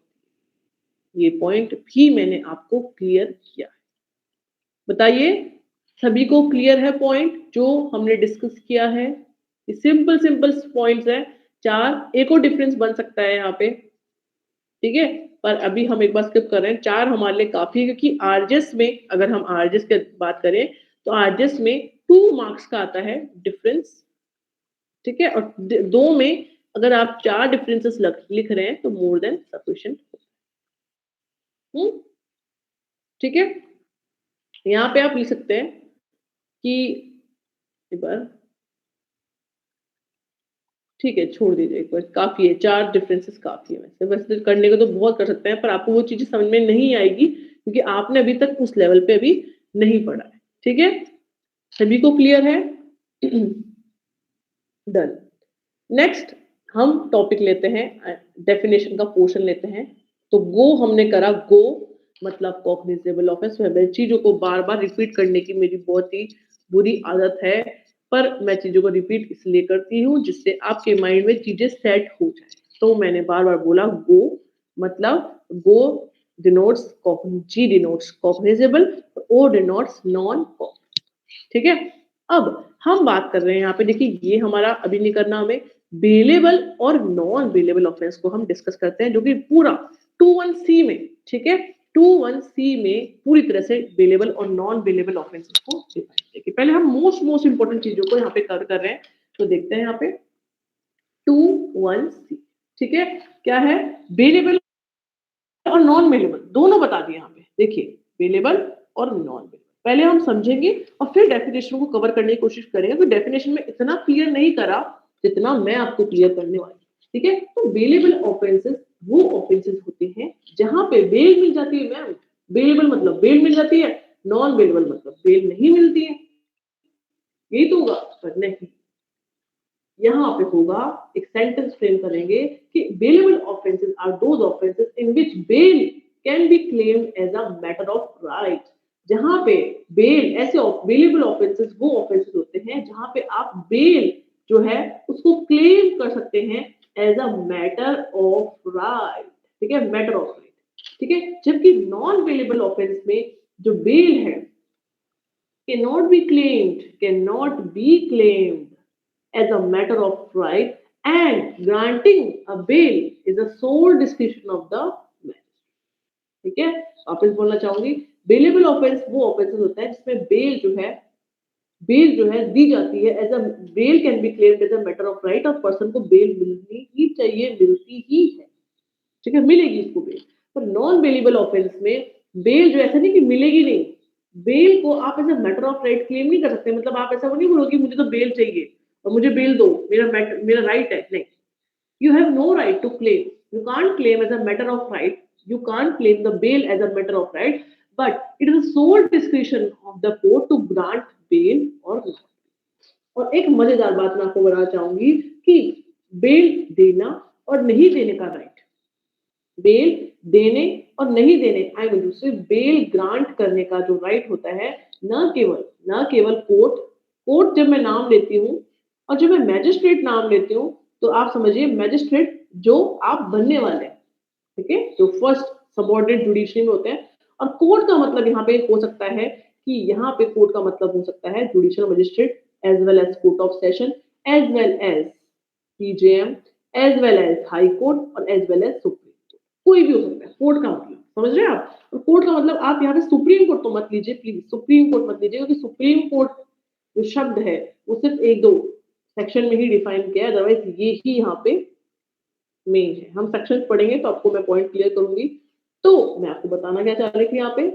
है। ये पॉइंट भी मैंने आपको क्लियर किया है। बताइए, सभी को क्लियर है पॉइंट जो हमने डिस्कस किया है? ये सिंपल सिंपल पॉइंट्स है, 4, एक और डिफरेंस बन सकता है यहाँ पे, ठीक है, पर अभी हम एक बार स्किप कर रहे हैं। 4 हमारे लिए काफी है, क्योंकि आरजेएस में, अगर हम आरजेएस की बात करें तो आरजेएस में 2 मार्क्स का आता है डिफरेंस, ठीक है, और 2 में अगर आप 4 डिफरेंसेस लिख रहे हैं तो मोर देन सफिशिएंट, ठीक है। यहाँ पे आप लिख सकते हैं कि एक बार, ठीक है, छोड़ दीजिए एक बार, काफी है, 4 डिफरेंसेस काफी है। वैसे करने को तो बहुत कर सकते हैं, पर आपको वो चीजें समझ में नहीं आएगी क्योंकि आपने अभी तक उस लेवल पे अभी नहीं पढ़ा है, ठीक है। सभी को क्लियर है? डन। नेक्स्ट हम टॉपिक लेते हैं, डेफिनेशन का पोर्शन लेते हैं। तो गो हमने करा, गो मतलब कॉग्निजेबल ऑफेंस। चीजों को बार बार रिपीट करने की मेरी बहुत ही बुरी आदत है, पर मैं चीजों को रिपीट इसलिए करती हूँ जिससे आपके माइंड में चीजें सेट हो जाए। तो मैंने बार बार बोला, गो मतलब गो डिनोट्स जी डिनोट्स कॉग्निजेबल, ओ डिनोट्स नॉन कॉग्निजेबल। ठीक है, अब हम बात कर रहे हैं यहाँ पे, देखिए ये हमारा अभी नहीं करना हमें, बेलेबल और नॉन बेलेबल ऑफेंस को हम डिस्कस करते हैं, जो कि पूरा 21C में, ठीक है, 21C में पूरी तरह से बेलेबल और नॉन बेलेबल ऑफेंस को डिफाइन। देखिए पहले हम मोस्ट इंपॉर्टेंट चीजों को यहाँ पे कवर कर रहे हैं, तो देखते हैं यहाँ पे 21C, ठीक है, क्या है, बेलेबल और नॉन बेलेबल दोनों बता दिए यहाँ पे। देखिए बेलेबल और नॉन बेलेबल पहले हम समझेंगे और फिर डेफिनेशन को कवर करने की कोशिश करेंगे, तो डेफिनेशन में इतना क्लियर नहीं करा जितना मैं आपको क्लियर करने वाली हूँ, ठीक है। तो बेलेबल ऑफेंसेस वो ऑफेंसेस होते हैं जहां पे बेल मिल जाती है मैम, बेलेबल मतलब बेल मिल जाती है, नॉन बेलेबल मतलब बेल नहीं मिलती है, यही तो होगा, पर नहीं, यहाँ पे होगा एक सेंटेंस फ्रेम करेंगे कि bailable offences are those offences in which bail can be claimed as a matter of right. जहां पे बेल ऐसे बेलेबल ऑफेंसेस वो ऑफेंसेस होते हैं जहां पे आप बेल जो है उसको क्लेम कर सकते हैं as a matter of right, ठीक है, मैटर ऑफ राइट, ठीक है। जबकि नॉन बेलेबल ऑफेंस में जो बेल है cannot be claimed as a matter of right, and granting a bail is a sole discretion of the magistrate। ठीक है, वापस बोलना चाहूंगी, बेलेबल ऑफेंस वो ऑफेंसेस होता है जिसमें बेल जो है दी जाती है as a, bail can be claimed as a matter of right, और पर्सन को बेल मिलनी ही चाहिए, मिलती ही है, ठीक है, मिलेगी इसको बेल। पर नॉन बेलेबल ऑफेंस में बेल जो ऐसा नहीं कि मिलेगी नहीं, बेल को आप as a matter of right claim नहीं कर सकते, मतलब आप ऐसा नहीं बोलोगे मुझे तो बेल चाहिए और मुझे बेल दो, मेरा राइट है, नहीं, you have no right to claim, you can't claim as a matter of right, you can't claim the bail as a matter of right, but it is the sole discretion of the court to grant bail or not। और एक मजेदार बात मैं आपको बताना चाहूंगी कि bell देना और नहीं देने का राइट, बेल देने और नहीं देने, आई मीन से बेल ग्रांट करने का जो राइट होता है, ना केवल कोर्ट जब मैं नाम लेती हूँ और जब मैं मैजिस्ट्रेट नाम लेती हूँ, तो आप समझिए मैजिस्ट्रेट जो आप बनने वाले हैं, ठीक है, जो फर्स्ट सबऑर्डिनेट जुडिशरी में होते हैं। और कोर्ट का मतलब यहाँ पे हो सकता है कि यहाँ पे कोर्ट का मतलब हो सकता है judicial magistrate as well as court of session as well as PJM as well as high court और as well as supreme court, कोई भी हो सकता है कोर्ट का मतलब, समझ रहे हैं आप। और कोर्ट का मतलब आप यहाँ पे सुप्रीम कोर्ट तो मत लीजिए प्लीज, सुप्रीम कोर्ट मत लीजिए, क्योंकि सुप्रीम कोर्ट जो शब्द है वो सिर्फ एक दो सेक्शन में ही डिफाइन किया है, अदरवाइज ये ही यहाँ पे मेन है। हम सेक्शन पढ़ेंगे तो आपको मैं पॉइंट क्लियर करूंगी। तो मैं आपको बताना क्या चाह रही थी यहाँ पे,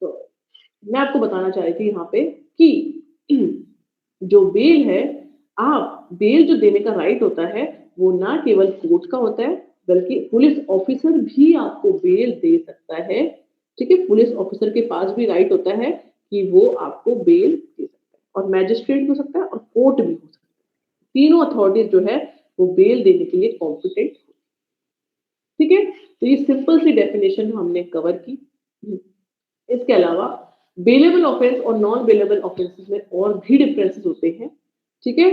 तो मैं आपको बताना चाह रही थी यहाँ पे कि जो बेल है, आप बेल जो देने का राइट होता है वो ना केवल कोर्ट का होता है, बल्कि पुलिस ऑफिसर भी आपको बेल दे सकता है, ठीक है, पुलिस ऑफिसर के पास भी राइट होता है कि वो आपको बेल दे सकता है, और मैजिस्ट्रेट भी हो सकता है और कोर्ट भी हो सकता है, तीनों अथॉरिटीज जो है वो बेल देने के लिए कॉम्पिटेंट, ठीक है। तो ये सिंपल सी डेफिनेशन हमने कवर की। इसके अलावा बेलेबल ऑफेंस और नॉन बेलेबल ऑफेंसेस में और भी डिफरेंसेस होते हैं, ठीक है।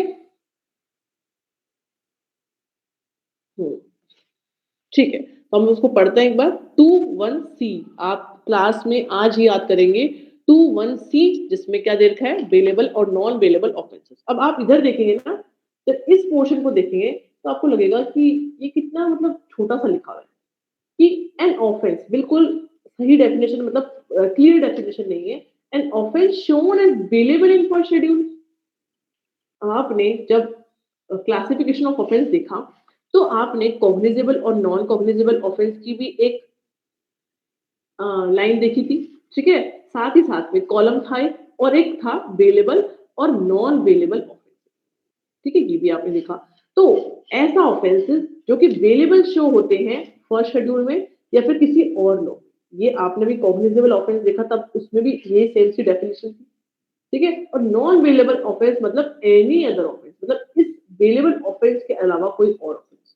ठीक है, तो हम उसको पढ़ते हैं एक बार। 21C आप क्लास में आज ही याद करेंगे, 21C जिसमें क्या दे रखा है, बेलेबल और नॉन बेलेबल ऑफेंसेस। अब आप इधर देखेंगे ना, तो इस पोर्शन को देखेंगे तो आपको लगेगा कि ये कितना मतलब छोटा सा लिखा हुआ है कि एन ऑफेंस, बिल्कुल सही डेफिनेशन मतलब क्लियर डेफिनेशन नहीं है, an offence shown as bailable in for schedule. आपने जब क्लासिफिकेशन ऑफ ऑफेंस देखा तो आपने कॉग्निजेबल और नॉन कॉग्निजेबल ऑफेंस की भी एक लाइन देखी थी, ठीक है, साथ ही साथ में कॉलम था और एक था बेलेबल और नॉन बेलेबल ऑफेंस, ठीक है, ये भी आपने देखा। तो ऐसा ऑफेंसेस जो कि बेलेबल शो होते हैं फर्स्ट शेड्यूल में या फिर किसी और लॉ, ये आपने भी कॉग्निजेबल ऑफेंस देखा तब उसमें भी ये सेम सी डेफिनेशन थी, ठीक है। और नॉन बेलेबल ऑफेंस मतलब एनी अदर ऑफेंस, मतलब इस बेलेबल ऑफेंस के अलावा कोई और ऑफेंस।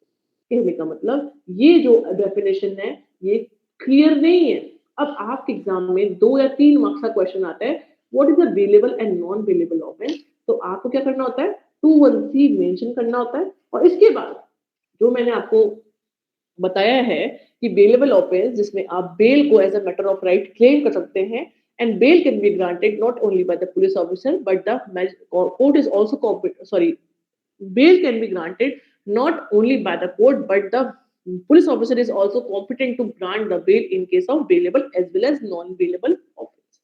कहने का मतलब ये जो डेफिनेशन है ये क्लियर नहीं है। अब आपके एग्जाम में 2 या 3 मार्क्स का क्वेश्चन आता है, what is a bailable and non bailable offence, तो आपको क्या करना होता है, 21C मेंशन करना होता है, और इसके बाद जो मैंने आपको बताया है कि बेलेबल ऑफेंस जिसमें आप बेल को as a matter of right claim कर सकते हैं and bail can be granted not only by the police officer but the court is also sorry bail can be granted not only by the court but the police officer is also competent to grant the bail in case of bailable as well as non bailable offenses.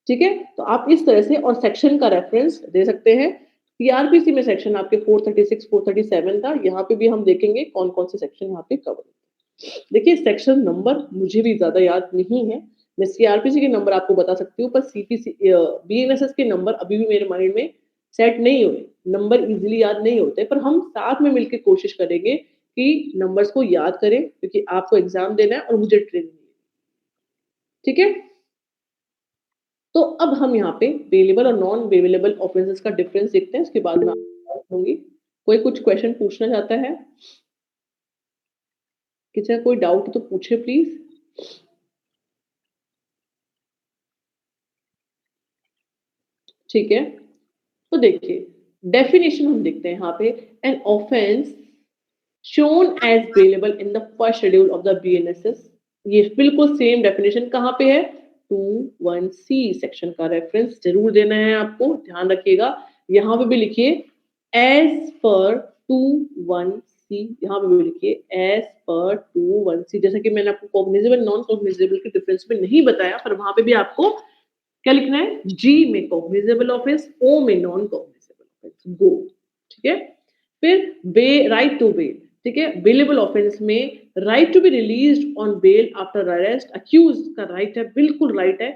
ठीक है, तो आप इस तरह से और section का reference दे सकते हैं। सीआरपीसी में सेक्शन आपके 436 437 था, यहाँ पे भी हम देखेंगे कौन कौन से सेक्शन यहाँ पे कवर होते हैं। देखिए सेक्शन नंबर मुझे भी ज्यादा याद नहीं है, मैं सीआरपीसी के नंबर आपको बता सकती हूँ, पर सीपीसी बीएनएसएस के नंबर अभी भी मेरे माइंड में सेट नहीं हुए, नंबर इजीली याद नहीं होते, पर हम साथ में मिलकर कोशिश करेंगे कि नंबर्स को याद करें क्योंकि आपको एग्जाम देना है और मुझे ट्रेनिंग देनी है। ठीक है, तो अब हम यहाँ पे बेलेबल और नॉन बेलेबल ऑफेंसेस का डिफरेंस देखते हैं, उसके बाद मैं आपको बताऊंगी। कोई कुछ क्वेश्चन पूछना चाहता है, किसी का कोई डाउट तो पूछे प्लीज। ठीक है, तो देखिए डेफिनेशन हम देखते हैं यहाँ पे, an offence shown as bailable in the first schedule of the BNSS, ये बिल्कुल सेम डेफिनेशन कहाँ पे है, 21C सेक्शन का रेफरेंस जरूर देना है आपको, ध्यान रखिएगा। यहाँ पे भी लिखिए एज पर 21C, यहाँ पे भी लिखिए एज पर 21C, जैसे कि मैंने आपको कॉग्निजेबल नॉन कॉग्निजेबल के डिफरेंस में नहीं बताया, पर वहां पे भी आपको क्या लिखना है, जी में कॉग्निजेबल ऑफेंस, ओ में नॉन कॉग्निजेबल ऑफेंस, गो। ठीक है, फिर राइट टू बेल, ठीक है, बेलेबल ऑफेंस में right to be released on bail after arrest, accused का राइट है, बिल्कुल राइट है,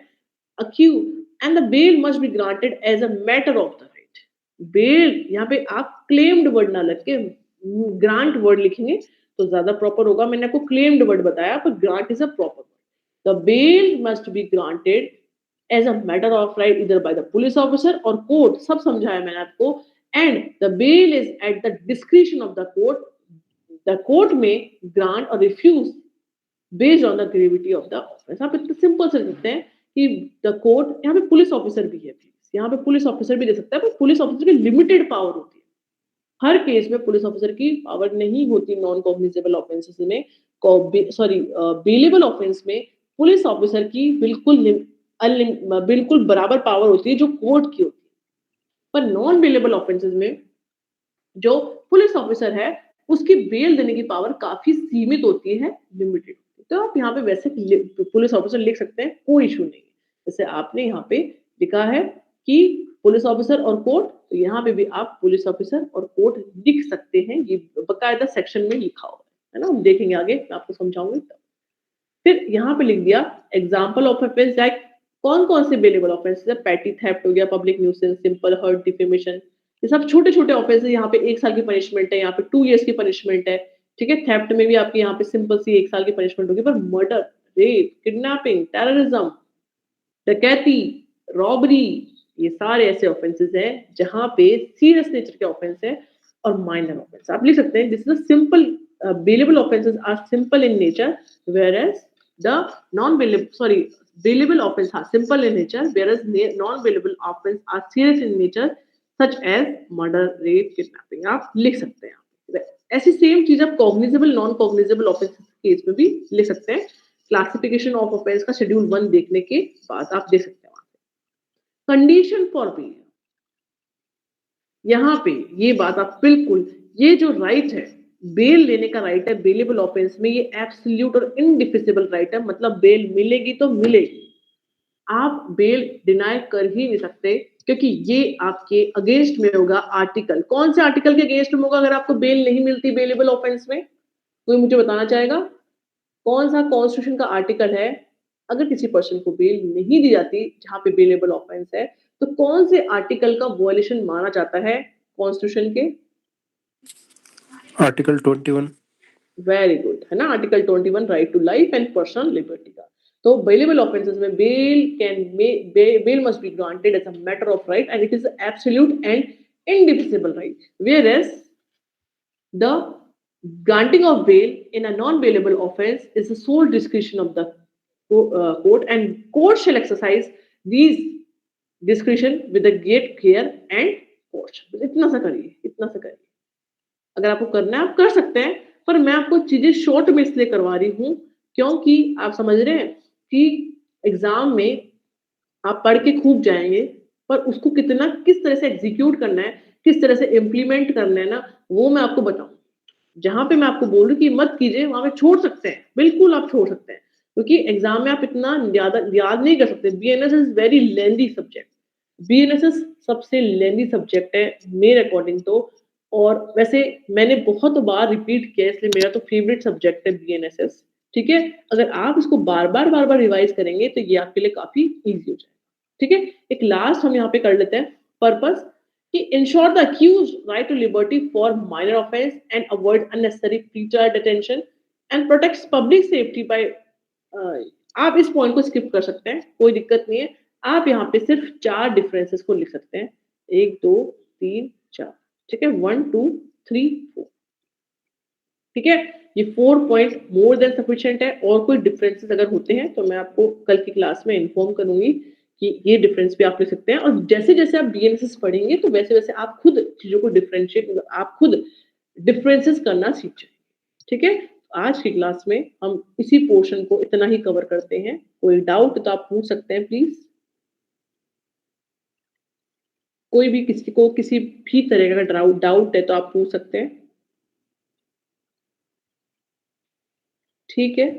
accused and the bail must be granted as a matter of the right. Bail यहाँ पे आप क्लेम्ड वर्ड ना लग के ग्रांट वर्ड लिखेंगे तो ज्यादा प्रॉपर होगा, मैंने आपको क्लेम्ड वर्ड बताया पर grant is a proper word. The bail must be granted as a matter of right either by the police officer or court, सब समझाया मैंने आपको, and the bail is at the discretion of the court, the court may grant or refuse based on the gravity of the offense। आप इतना simple से लिखते हैं कि the court, यहाँ पे पुलिस ऑफिसर भी है, यहाँ पे पुलिस ऑफिसर भी दे सकता है, पर पुलिस ऑफिसर की लिमिटेड पावर होती है, हर केस में पुलिस ऑफिसर की पावर नहीं होती नॉन कॉग्निजेबल ऑफेंसेस में, सॉरी बेलेबल ऑफेंस में पुलिस ऑफिसर की बिल्कुल बराबर पावर होती है जो कोर्ट की होती है, पर नॉन बेलेबल ऑफेंसेस में जो पुलिस ऑफिसर है उसकी बेल देने की पावर काफी सीमित होती है, लिमिटेड। तो आप यहाँ पे वैसे पुलिस ऑफिसर लिख सकते हैं, कोई इशू नहीं है। जैसे आपने यहाँ पे लिखा है कि पुलिस ऑफिसर और कोर्ट, तो यहाँ पे भी आप पुलिस ऑफिसर और कोर्ट लिख सकते हैं, ये बकायदा सेक्शन में लिखा हुआ है ना, हम देखेंगे आगे, मैं आपको समझाऊंगी तब। फिर यहाँ पे लिख दिया एग्जाम्पल ऑफ ऑफेंस, लाइक कौन कौन से बेलेबल ऑफेंस है, पैटी थेफ्ट हो गया, public nuisance, simple hurt, defamation, ये सब छोटे छोटे ऑफेंस है। यहाँ पे 1 साल की पनिशमेंट है, यहाँ पे 2 years की पनिशमेंट है। ठीक है, थेफ्ट में भी आपकी यहाँ पे सिंपल सी 1 साल की पनिशमेंट होगी, पर मर्डर, रेप, किडनैपिंग, टेररिज्म, डकैती, रॉबरी, ये सारे ऐसे ऑफेंसेस हैं जहाँ पे सीरियस नेचर के ऑफेंस है और माइनर ऑफेंस आप लिख सकते हैं। This is a simple bailable offences are simple in nature, whereas the bailable offense are simple in nature, whereas non-bailable offense are serious in nature, such as murder, rape, kidnapping। आप लिख सकते हैं। ऐसी same चीज आप cognizable non cognizable offence case में भी लिख सकते हैं। क्लासिफिकेशन ऑफ ऑफेंस का शेड्यूल 1 देखने के बाद आप देख सकते हैं वहां पे। कंडीशन फॉर बेल, यहाँ पे ये बात आप बिल्कुल, ये जो राइट है बेल लेने का राइट है बेलेबल ऑफेंस में, ये एब्सोल्यूट और इनडिफिसिबल राइट है, मतलब बेल मिलेगी तो मिलेगी, आप बेल डिनाई कर ही नहीं सकते, क्योंकि ये आपके अगेंस्ट में होगा आर्टिकल। कौन से आर्टिकल के अगेंस्ट में होगा अगर आपको बेल नहीं मिलती बेलेबल ऑफेंस में? कोई मुझे बताना चाहेगा कौन सा कॉन्स्टिट्यूशन का आर्टिकल है, अगर किसी पर्सन को बेल नहीं दी जाती जहां पे बेलेबल ऑफेंस है, तो कौन से आर्टिकल का वॉयलेशन माना जाता है कॉन्स्टिट्यूशन के? आर्टिकल 21। वेरी गुड, है ना, article 21 right to life and personal liberty का। तो बेलेबल ऑफेंसेस में bail must be granted as a matter of right and it is absolute and indefeasible right, whereas the granting of bail in a non-bailable offense is the sole discretion of the court, and court shall exercise these discretion with a great care and caution। इतना सा करिए, इतना सा करिए, अगर आपको करना है आप कर सकते हैं, पर मैं आपको चीजें शॉर्ट में इसलिए करवा रही हूँ क्योंकि आप समझ रहे हैं कि एग्जाम में आप पढ़ के खूब जाएंगे, पर उसको कितना किस तरह से एग्जीक्यूट करना है, किस तरह से इम्प्लीमेंट करना है ना, वो मैं आपको बताऊं। जहाँ पे मैं आपको बोल रही हूँ कि मत कीजिए, वहां पे छोड़ सकते हैं, बिल्कुल आप छोड़ सकते हैं, क्योंकि एग्जाम में आप इतना ज्यादा याद नहीं कर सकते। BNS is very lengthy subject. BNSS सबसे लेंदी सब्जेक्ट है मेरे अकॉर्डिंग तो। और वैसे मैंने बहुत बार रिपीट किया, इसलिए मेरा तो फेवरेट सब्जेक्ट है बीएनएसएस। ठीक है, अगर आप इसको बार बार रिवाइज करेंगे तो ये आपके लिए काफी इजी हो जाएगा। ठीक है, एक लास्ट हम यहाँ पे कर लेते हैं पर्पस कि ensure the accused right to liberty for minor offense and avoid unnecessary pretrial detention and protects public safety by आप इस पॉइंट को स्किप कर सकते हैं, कोई दिक्कत नहीं है। आप यहाँ पे सिर्फ 4 डिफरेंसेस को लिख सकते हैं, 1 2 3 4। ठीक है, 1 2 3 4। ठीक है, ये 4 पॉइंट मोर देन सफिशिएंट है। और कोई डिफरेंसेस अगर होते हैं तो मैं आपको कल की क्लास में इन्फॉर्म करूंगी कि ये डिफरेंस भी आप लिख सकते हैं। और जैसे जैसे आप बीएनएसएस पढ़ेंगे तो वैसे वैसे आप खुद चीजों को डिफरेंशिएट, आप खुद डिफरेंसेस करना सीख जाएंगे। ठीक है, आज की क्लास में हम इसी पोर्शन को इतना ही कवर करते हैं। कोई डाउट तो आप पूछ सकते हैं प्लीज। कोई भी किसी को किसी भी तरह का डाउट है तो आप पूछ सकते हैं। ठीक है,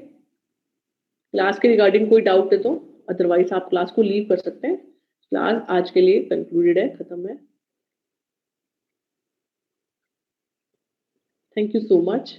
क्लास के रिगार्डिंग कोई डाउट है तो अदरवाइज आप क्लास को लीव कर सकते हैं। क्लास आज के लिए कंक्लूडेड है, खत्म है। Thank you so much.